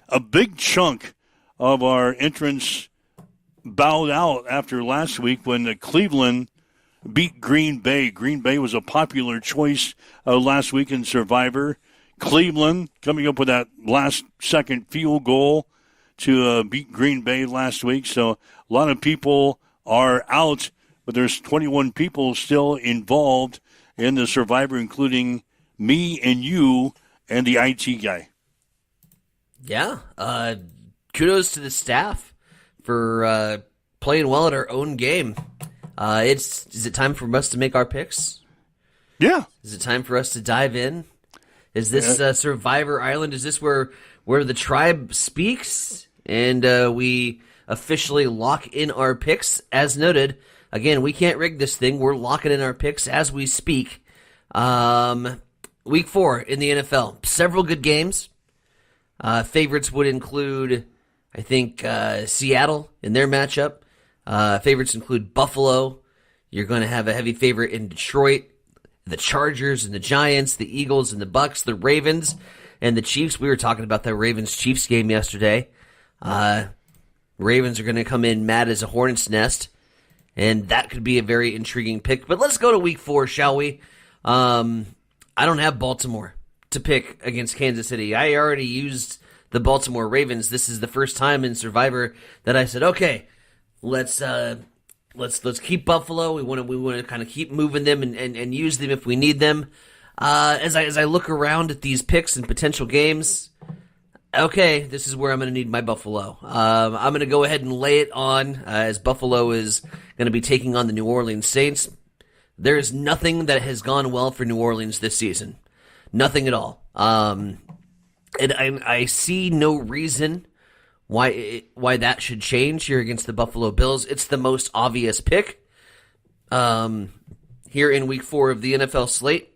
A big chunk of our entrants bowed out after last week when Cleveland beat Green Bay. Green Bay was a popular choice last week in Survivor. Cleveland coming up with that last-second field goal to beat Green Bay last week. So a lot of people are out, but there's 21 people still involved in the Survivor, including me and you and the IT guy. Yeah. Kudos to the staff for playing well at our own game. Is it time for us to make our picks? Yeah. Is it time for us to dive in? Is this Survivor Island? Is this where the tribe speaks and we officially lock in our picks? As noted, again, we can't rig this thing. We're locking in our picks as we speak. Week 4 in the NFL. Several good games. Favorites would include, I think, Seattle in their matchup. Favorites include Buffalo. You're going to have a heavy favorite in Detroit. The Chargers and the Giants, the Eagles and the Bucks, the Ravens and the Chiefs. We were talking about that Ravens-Chiefs game yesterday. Ravens are going to come in mad as a hornet's nest, and that could be a very intriguing pick. But let's go to Week 4, shall we? I don't have Baltimore to pick against Kansas City. I already used the Baltimore Ravens. This is the first time in Survivor that I said, okay, let's keep Buffalo. We want to kind of keep moving them and use them if we need them. As I look around at these picks and potential games, okay, this is where I'm going to need my Buffalo. I'm going to go ahead and lay it on as Buffalo is going to be taking on the New Orleans Saints. There is nothing that has gone well for New Orleans this season. Nothing at all. And I see no reason why that should change here against the Buffalo Bills. It's the most obvious pick here in Week 4 of the NFL slate.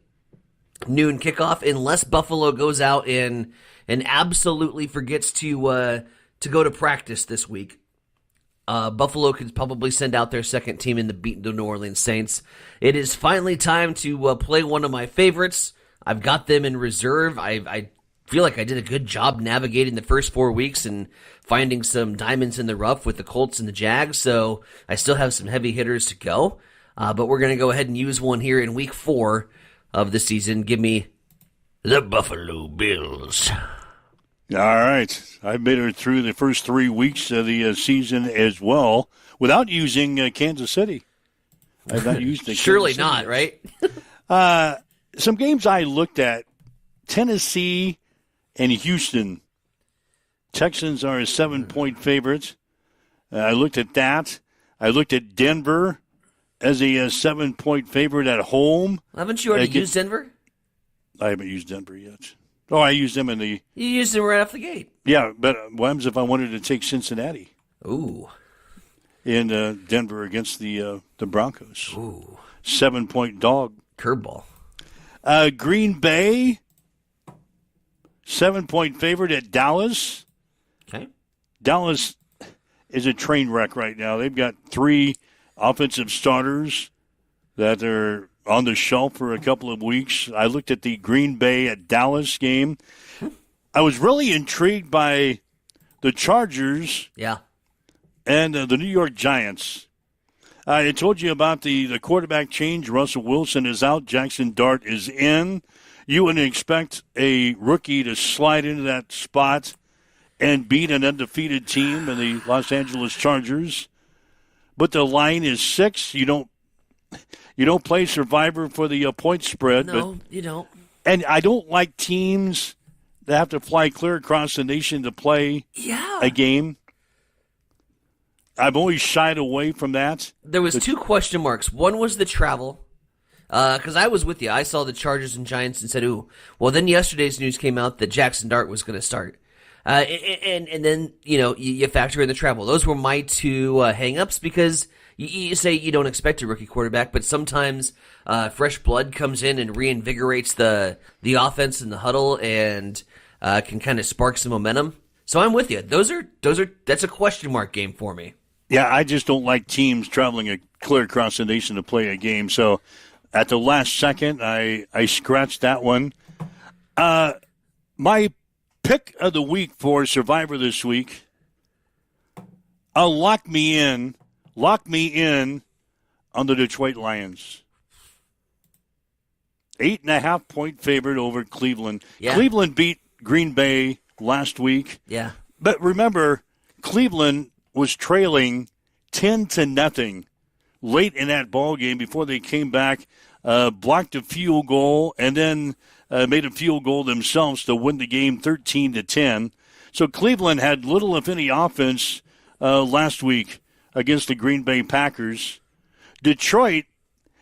Noon kickoff, unless Buffalo goes out and absolutely forgets to go to practice this week. Buffalo could probably send out their second team in the beat the New Orleans Saints. It is finally time to play one of my favorites. I've got them in reserve. I feel like I did a good job navigating the first 4 weeks and finding some diamonds in the rough with the Colts and the Jags, so I still have some heavy hitters to go. But we're going to go ahead and use one here in Week 4 of the season. Give me the Buffalo Bills. All right. I've made it through the first 3 weeks of the season as well without using Kansas City. I've not used it. Surely not, right? Some games I looked at, Tennessee and Houston. Texans are a 7-point favorite. I looked at that. I looked at Denver as a 7-point favorite at home. Haven't you already used Denver? I haven't used Denver yet. Oh, I used them in the... You used them right off the gate. Yeah, but what happens if I wanted to take Cincinnati? Ooh. In Denver against the Broncos. Ooh. 7-point dog. Curveball. Green Bay, 7-point favorite at Dallas. Okay. Dallas is a train wreck right now. They've got 3 offensive starters that are on the shelf for a couple of weeks. I looked at the Green Bay at Dallas game. I was really intrigued by the Chargers. Yeah. And the New York Giants. I told you about the quarterback change. Russell Wilson is out. Jackson Dart is in. You wouldn't expect a rookie to slide into that spot and beat an undefeated team in the Los Angeles Chargers. But the line is 6. You don't play Survivor for the point spread. No, you don't. And I don't like teams that have to fly clear across the nation to play a game. I've always shied away from that. There was 2 question marks. One was the travel, because I was with you. I saw the Chargers and Giants and said, ooh. Well, then yesterday's news came out that Jackson Dart was going to start. And then, you factor in the travel. Those were my 2 hang-ups, because you say you don't expect a rookie quarterback, but sometimes fresh blood comes in and reinvigorates the offense in the huddle and can kind of spark some momentum. So I'm with you. That's a question mark game for me. Yeah, I just don't like teams traveling clear across the nation to play a game. So at the last second, I scratched that one. My pick of the week for Survivor this week, lock me in on the Detroit Lions. 8.5-point favorite over Cleveland. Yeah. Cleveland beat Green Bay last week. Yeah. But remember, Cleveland was trailing 10-0 late in that ball game before they came back, blocked a field goal, and then made a field goal themselves to win the game 13-10. So Cleveland had little, if any, offense last week against the Green Bay Packers. Detroit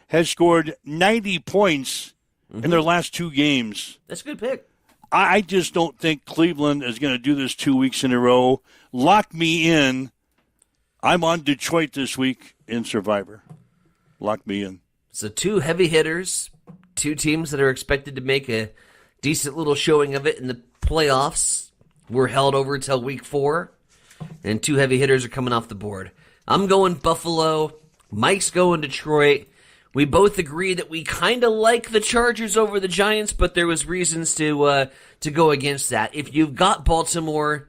has scored 90 points in their last 2 games. That's a good pick. I just don't think Cleveland is going to do this 2 weeks in a row. Lock me in. I'm on Detroit this week in Survivor. Lock me in. So 2 heavy hitters, 2 teams that are expected to make a decent little showing of it in the playoffs. We're held over until week 4, and 2 heavy hitters are coming off the board. I'm going Buffalo. Mike's going Detroit. We both agree that we kind of like the Chargers over the Giants, but there was reasons to go against that. If you've got Baltimore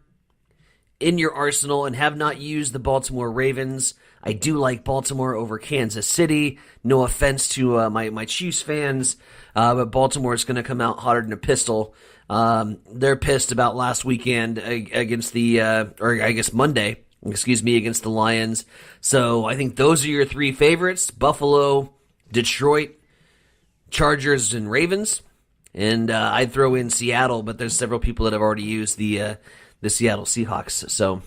in your arsenal and have not used the Baltimore Ravens, I do like Baltimore over Kansas City. No offense to my Chiefs fans, but Baltimore is going to come out hotter than a pistol. They're pissed about last weekend against Monday, against the Lions. So I think those are your 3 favorites: Buffalo, Detroit, Chargers, and Ravens. And I'd throw in Seattle, but there's several people that have already used the Seattle Seahawks. So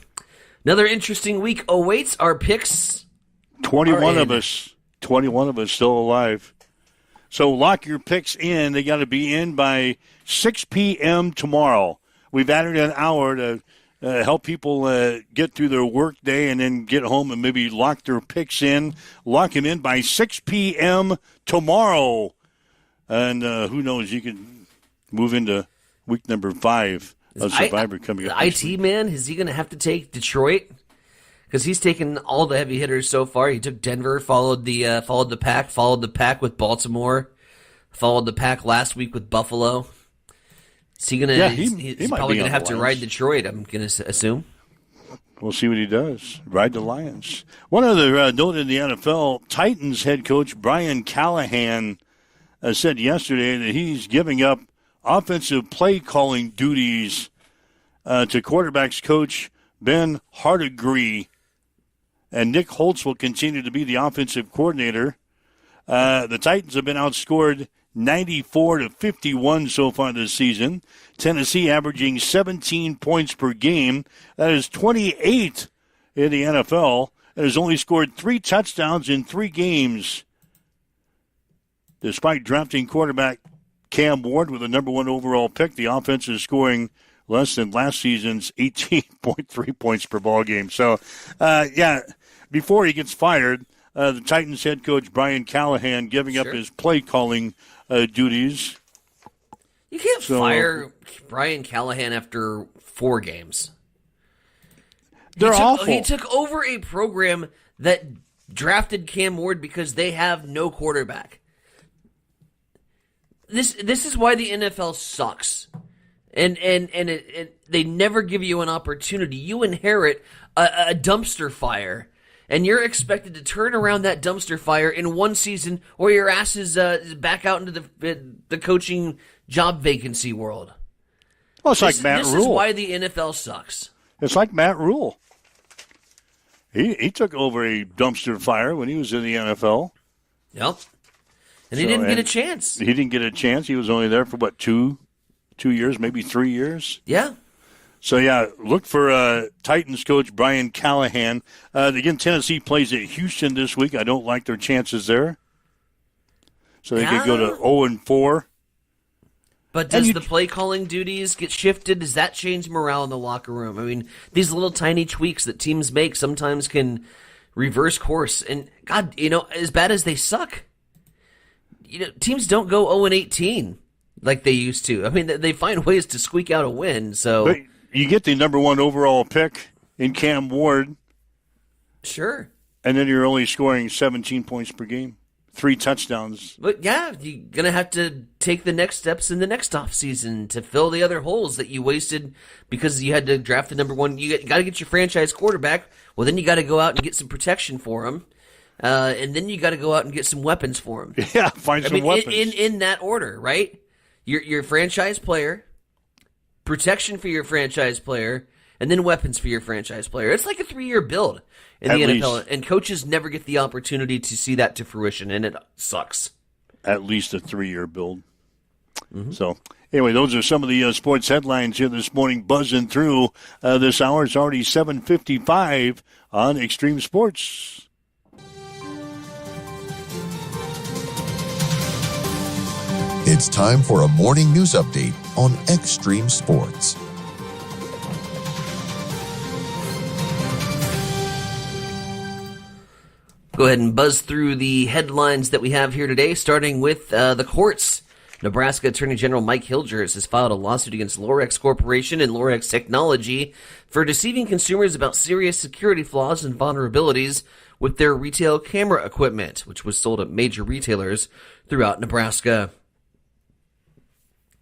another interesting week awaits. Our picks. 21 of us still alive. So lock your picks in. They got to be in by 6 p.m. tomorrow. We've added an hour to help people get through their work day and then get home and maybe lock their picks in. Lock them in by 6 p.m. tomorrow. And who knows, you can move into week number 5 of Survivor coming up. The IT man, is he going to have to take Detroit? Because he's taken all the heavy hitters so far. He took Denver, followed the pack with Baltimore, followed the pack last week with Buffalo. Is he gonna? He's probably gonna have to ride Detroit. I'm gonna assume. We'll see what he does. Ride the Lions. One other note in the NFL: Titans head coach Brian Callahan said yesterday that he's giving up offensive play calling duties to quarterbacks coach Ben Hardigree, and Nick Holtz will continue to be the offensive coordinator. The Titans have been outscored 94-51 so far this season. Tennessee averaging 17 points per game. That is 28 in the NFL. It has only scored 3 touchdowns in 3 games. Despite drafting quarterback Cam Ward with the number 1 overall pick, the offense is scoring less than last season's 18.3 points per ball game. So, before he gets fired, the Titans head coach Brian Callahan giving up his play calling duties. You can't fire Brian Callahan after 4 games. They're awful. He took over a program that drafted Cam Ward because they have no quarterback. This is why the NFL sucks. And they never give you an opportunity. You inherit a dumpster fire, and you're expected to turn around that dumpster fire in 1 season, or your ass is back out into the coaching job vacancy world. Well, it's like Matt Rule. This is why the NFL sucks. It's like Matt Rule. He took over a dumpster fire when he was in the NFL. Yep. And he didn't get a chance. He didn't get a chance. He was only there for, 2 years, maybe 3 years? Yeah. So, look for Titans coach Brian Callahan. Again, Tennessee plays at Houston this week. I don't like their chances there. So they could go to 0-4. But does the play calling duties get shifted? Does that change morale in the locker room? I mean, these little tiny tweaks that teams make sometimes can reverse course. And, God, as bad as they suck, teams don't go 0-18 like they used to. I mean, they find ways to squeak out a win. So but you get the number 1 overall pick in Cam Ward. Sure. And then you're only scoring 17 points per game. 3 touchdowns. But yeah, you're going to have to take the next steps in the next offseason to fill the other holes that you wasted because you had to draft the number one. You got to get your franchise quarterback. Well, then you got to go out and get some protection for him. And then you got to go out and get some weapons for him. Yeah, find some weapons. In that order, right? Your franchise player, protection for your franchise player, and then weapons for your franchise player. It's like a 3-year build in the NFL, and coaches never get the opportunity to see that to fruition, and it sucks. At least a 3-year build. Mm-hmm. So, anyway, those are some of the sports headlines here this morning, buzzing through this hour. It's already 7:55 on Extreme Sports. It's time for a morning news update on Extreme Sports. Go ahead and buzz through the headlines that we have here today, starting with the courts. Nebraska Attorney General Mike Hilgers has filed a lawsuit against Lorex Corporation and Lorex Technology for deceiving consumers about serious security flaws and vulnerabilities with their retail camera equipment, which was sold at major retailers throughout Nebraska.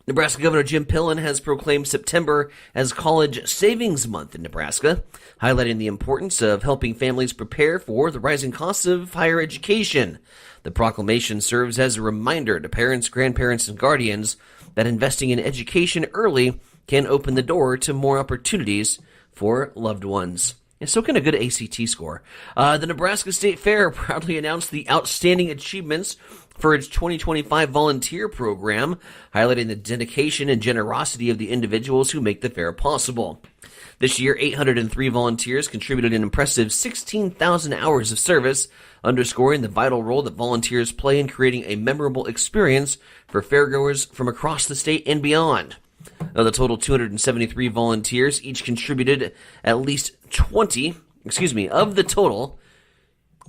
Nebraska Governor Jim Pillen has proclaimed September as College Savings Month in Nebraska, highlighting the importance of helping families prepare for the rising costs of higher education. The proclamation serves as a reminder to parents, grandparents, and guardians that investing in education early can open the door to more opportunities for loved ones. And so can a good ACT score. The Nebraska State Fair proudly announced the outstanding achievements for its 2025 volunteer program, highlighting the dedication and generosity of the individuals who make the fair possible. This year, 803 volunteers contributed an impressive 16,000 hours of service, underscoring the vital role that volunteers play in creating a memorable experience for fairgoers from across the state and beyond. Of the total 273 volunteers, each contributed at least of the total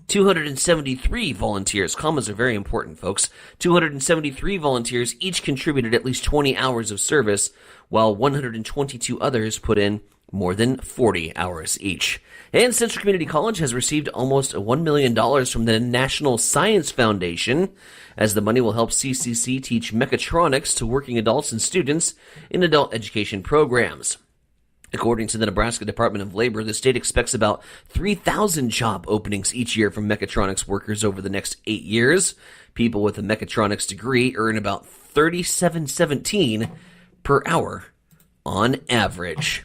273 volunteers. Commas are very important, folks. 273 volunteers each contributed at least 20 hours of service, while 122 others put in more than 40 hours each. And Central Community College has received almost $1 million from the National Science Foundation, as the money will help CCC teach mechatronics to working adults and students in adult education programs. According to the Nebraska Department of Labor, the state expects about 3,000 job openings each year from mechatronics workers over the next 8 years. People with a mechatronics degree earn about $37.17 per hour on average.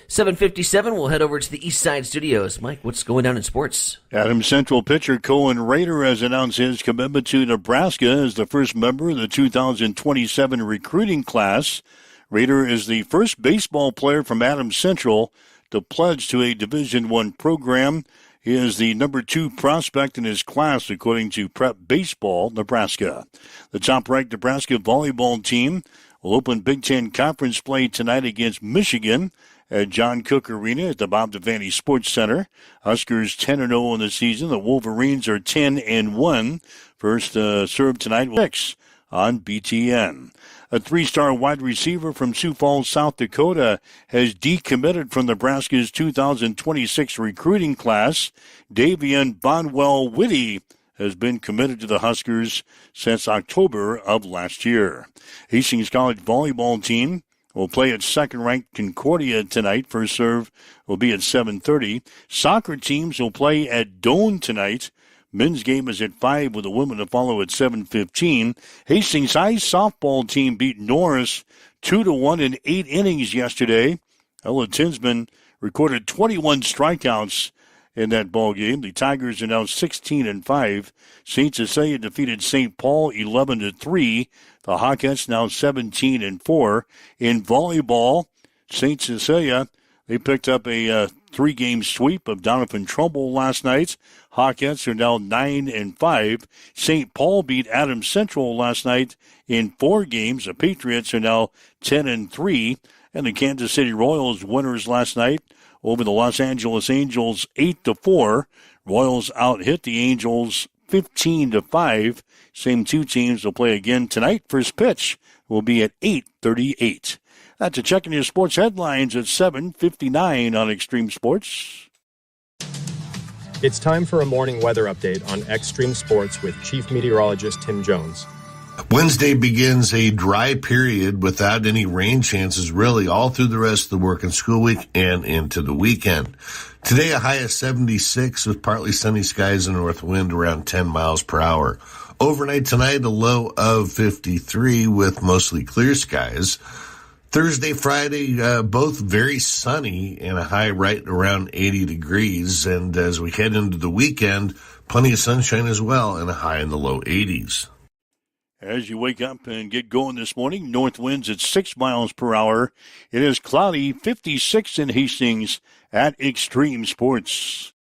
7:57, we'll head over to the East Side Studios. Mike, what's going on in sports? Adams Central pitcher Cohen Rader has announced his commitment to Nebraska as the first member of the 2027 recruiting class. Rader is the first baseball player from Adams Central to pledge to a Division I program. He is the number 2 prospect in his class, according to Prep Baseball Nebraska. The top-ranked Nebraska volleyball team will open Big Ten Conference play tonight against Michigan at John Cook Arena at the Bob Devaney Sports Center. Huskers 10-0 in the season. The Wolverines are 10-1. First serve tonight with 6 on BTN. A 3-star wide receiver from Sioux Falls, South Dakota, has decommitted from Nebraska's 2026 recruiting class. Davian Bonwell-Whitty has been committed to the Huskers since October of last year. Hastings College volleyball team will play at second-ranked Concordia tonight. First serve will be at 7:30. Soccer teams will play at Doane tonight. Men's game is at 5 with the women to follow at 7:15. Hastings High softball team beat Norris 2-1 in 8 innings yesterday. Ella Tinsman recorded 21 strikeouts in that ball game. The Tigers are now 16-5. St. Cecilia defeated St. Paul 11-3. The Hawkettes now 17-4. In volleyball, St. Cecilia, they picked up a 3-game sweep of Donovan Trumbull last night. Hawkettes are now 9-5. St. Paul beat Adams Central last night in 4 games. The Patriots are now 10-3. And the Kansas City Royals winners last night over the Los Angeles Angels 8-4. Royals out-hit the Angels 15-5. Same 2 teams will play again tonight. First pitch will be at 8:38. That's a check in your sports headlines at 7:59 on Extreme Sports. It's time for a morning weather update on Extreme Sports with Chief Meteorologist Tim Jones. Wednesday begins a dry period without any rain chances really all through the rest of the work and school week and into the weekend. Today, a high of 76 with partly sunny skies and north wind around 10 miles per hour. Overnight tonight, a low of 53 with mostly clear skies. Thursday, Friday, both very sunny and a high right around 80 degrees. And as we head into the weekend, plenty of sunshine as well and a high in the low 80s. As you wake up and get going this morning, north winds at 6 miles per hour. It is cloudy, 56 in Hastings at Extreme Sports.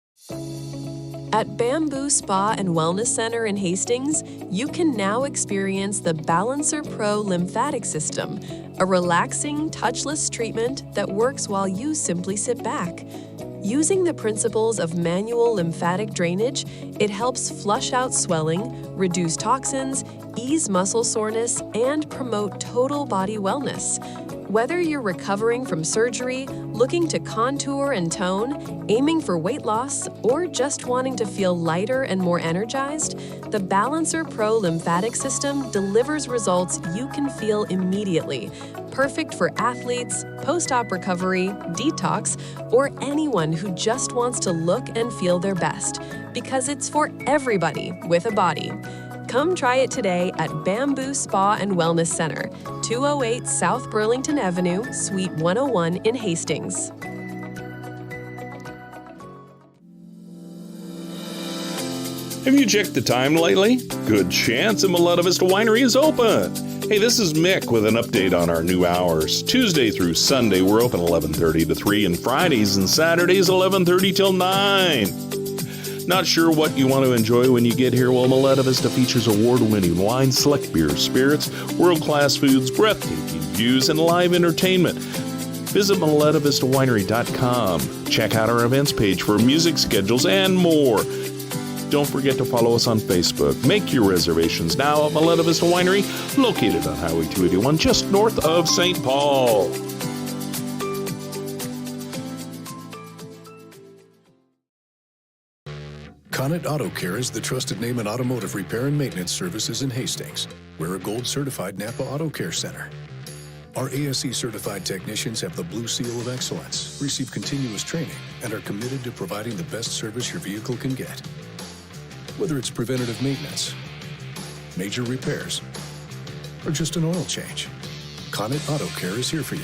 At Bamboo Spa and Wellness Center in Hastings, you can now experience the Balancer Pro lymphatic system, a relaxing, touchless treatment that works while you simply sit back. Using the principles of manual lymphatic drainage, it helps flush out swelling, reduce toxins, ease muscle soreness, and promote total body wellness. Whether you're recovering from surgery, looking to contour and tone, aiming for weight loss, or just wanting to feel lighter and more energized, the Balancer Pro lymphatic system delivers results you can feel immediately. Perfect for athletes, post-op recovery, detox, or anyone who just wants to look and feel their best, because it's for everybody with a body. Come try it today at Bamboo Spa and Wellness Center, 208 South Burlington Avenue, Suite 101 in Hastings. Have you checked the time lately? Good chance a Maletta Vista Winery is open. Hey, this is Mick with an update on our new hours. Tuesday through Sunday, we're open 11:30 to 3, and Fridays and Saturdays 11:30 till 9. Not sure what you want to enjoy when you get here? Well, Maletta Vista features award-winning wine, select beers, spirits, world-class foods, breathtaking views, and live entertainment. Visit MalettaVistaWinery.com. Check out our events page for music schedules and more. Don't forget to follow us on Facebook. Make your reservations now at Maletta Vista Winery, located on Highway 281, just north of St. Paul. Connet Auto Care is the trusted name in automotive repair and maintenance services in Hastings. We're a gold-certified Napa Auto Care Center. Our ASE-certified technicians have the Blue Seal of Excellence, receive continuous training, and are committed to providing the best service your vehicle can get. Whether it's preventative maintenance, major repairs, or just an oil change, Connet Auto Care is here for you.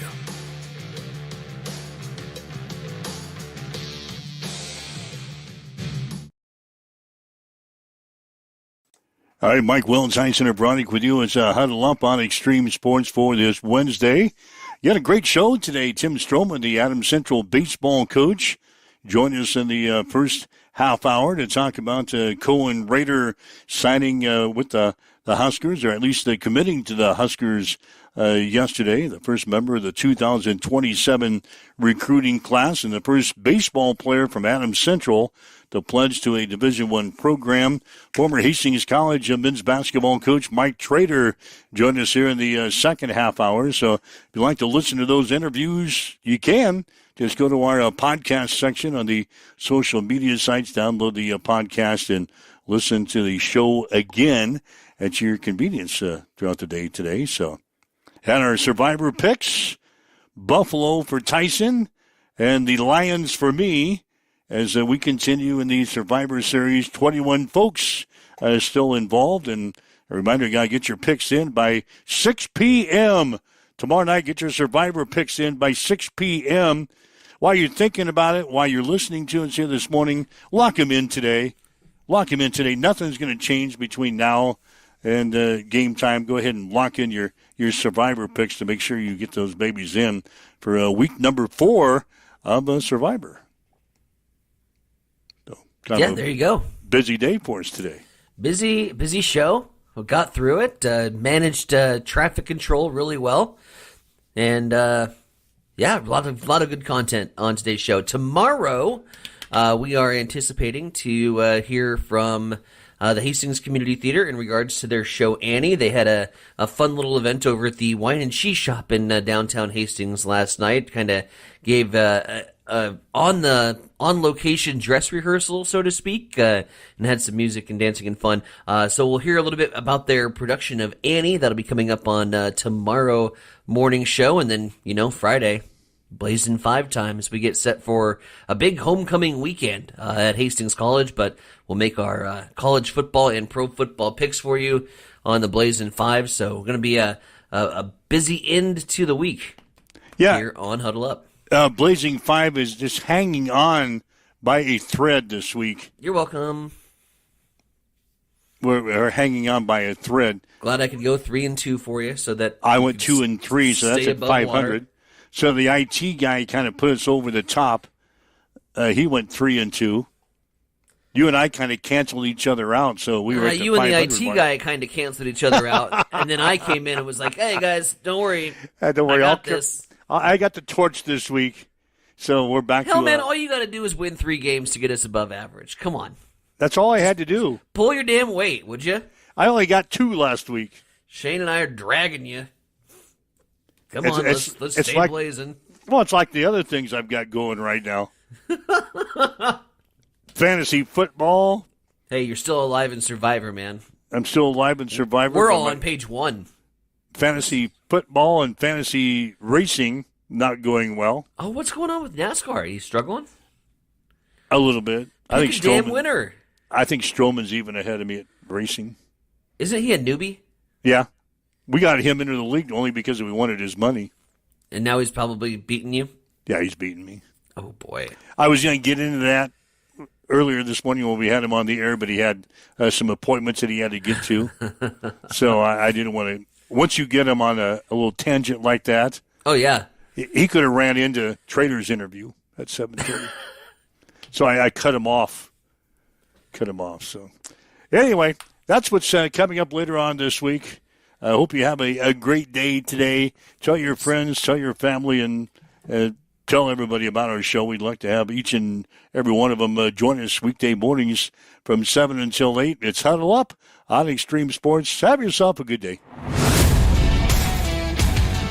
All right, Mike Wells, Heisen Bronick with you as Huddle Up on Extreme Sports for this Wednesday. You had a great show today. Tim Stroman, the Adams Central baseball coach, joined us in the first half hour to talk about Cohen Raider signing with the Huskers, or at least committing to the Huskers yesterday, the first member of the 2027 recruiting class and the first baseball player from Adams Central to pledge to a Division I program. Former Hastings College men's basketball coach Mike Trader joined us here in the second half hour. So if you'd like to listen to those interviews, you can. Just go to our podcast section on the social media sites, download the podcast, and listen to the show again at your convenience throughout the day today. So, had our Survivor picks, Buffalo for Tyson, and the Lions for me, as we continue in the Survivor Series. 21 folks still involved, and a reminder, you got to get your picks in by 6 p.m. Tomorrow night, get your Survivor picks in by 6 p.m. While you're thinking about it, while you're listening to us here this morning, lock them in today. Lock them in today. Nothing's going to change between now and game time. Go ahead and lock in your Survivor picks to make sure you get those babies in for week number 4 of Survivor. So, there you go. Busy day for us today. Busy show. We got through it. Managed traffic control really well, and a lot of good content on today's show. Tomorrow, we are anticipating to hear from the Hastings Community Theater in regards to their show Annie. They had a fun little event over at the Wine and Cheese Shop in downtown Hastings last night. Kind of gave on location dress rehearsal, so to speak, and had some music and dancing and fun. So we'll hear a little bit about their production of Annie. That'll be coming up on tomorrow morning show, and then Friday, Blazing 5 time as we get set for a big homecoming weekend at Hastings College. But we'll make our college football and pro football picks for you on the Blazing 5. So we're going to be a busy end to the week here on Huddle Up. Blazing 5 is just hanging on by a thread this week. You're welcome. We're hanging on by a thread. Glad I could go 3-2 for you, so that I went 2-3, so that's at 500. Water. So the IT guy kind of put us over the top. He went 3-2. You and I kind of canceled each other out, so we were at the you and the IT mark. guy kind of canceled each other out, and then I came in and was like, "Hey guys, don't worry, don't worry, I got this." I got the torch this week, so we're back to... Hell, man, all you got to do is win 3 games to get us above average. Come on. That's all I had to do. Pull your damn weight, would you? I only got 2 last week. Shane and I are dragging you. Come on, let's stay like, blazing. Well, it's like the other things I've got going right now. Fantasy football. Hey, you're still alive in Survivor, man. I'm still alive in Survivor. We're all on page 1. Fantasy football and fantasy racing not going well. Oh, what's going on with NASCAR? Are you struggling? A little bit. I think damn winner. I think Stroman's even ahead of me at racing. Isn't he a newbie? Yeah. We got him into the league only because we wanted his money. And now he's probably beating you? Yeah, he's beating me. Oh, boy. I was going to get into that earlier this morning when we had him on the air, but he had some appointments that he had to get to. So I didn't want to. Once you get him on a little tangent like that. Oh, yeah. He could have ran into Trader's interview at 7:30. So I cut him off. So anyway, that's what's coming up later on this week. I hope you have a great day today. Tell your friends, tell your family, and tell everybody about our show. We'd like to have each and every one of them join us weekday mornings from 7 until 8. It's Huddle Up on Extreme Sports. Have yourself a good day.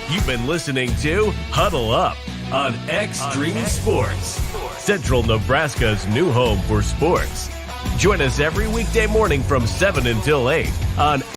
You've been listening to Huddle Up on Extreme Sports, Central Nebraska's new home for sports. Join us every weekday morning from 7 until 8 on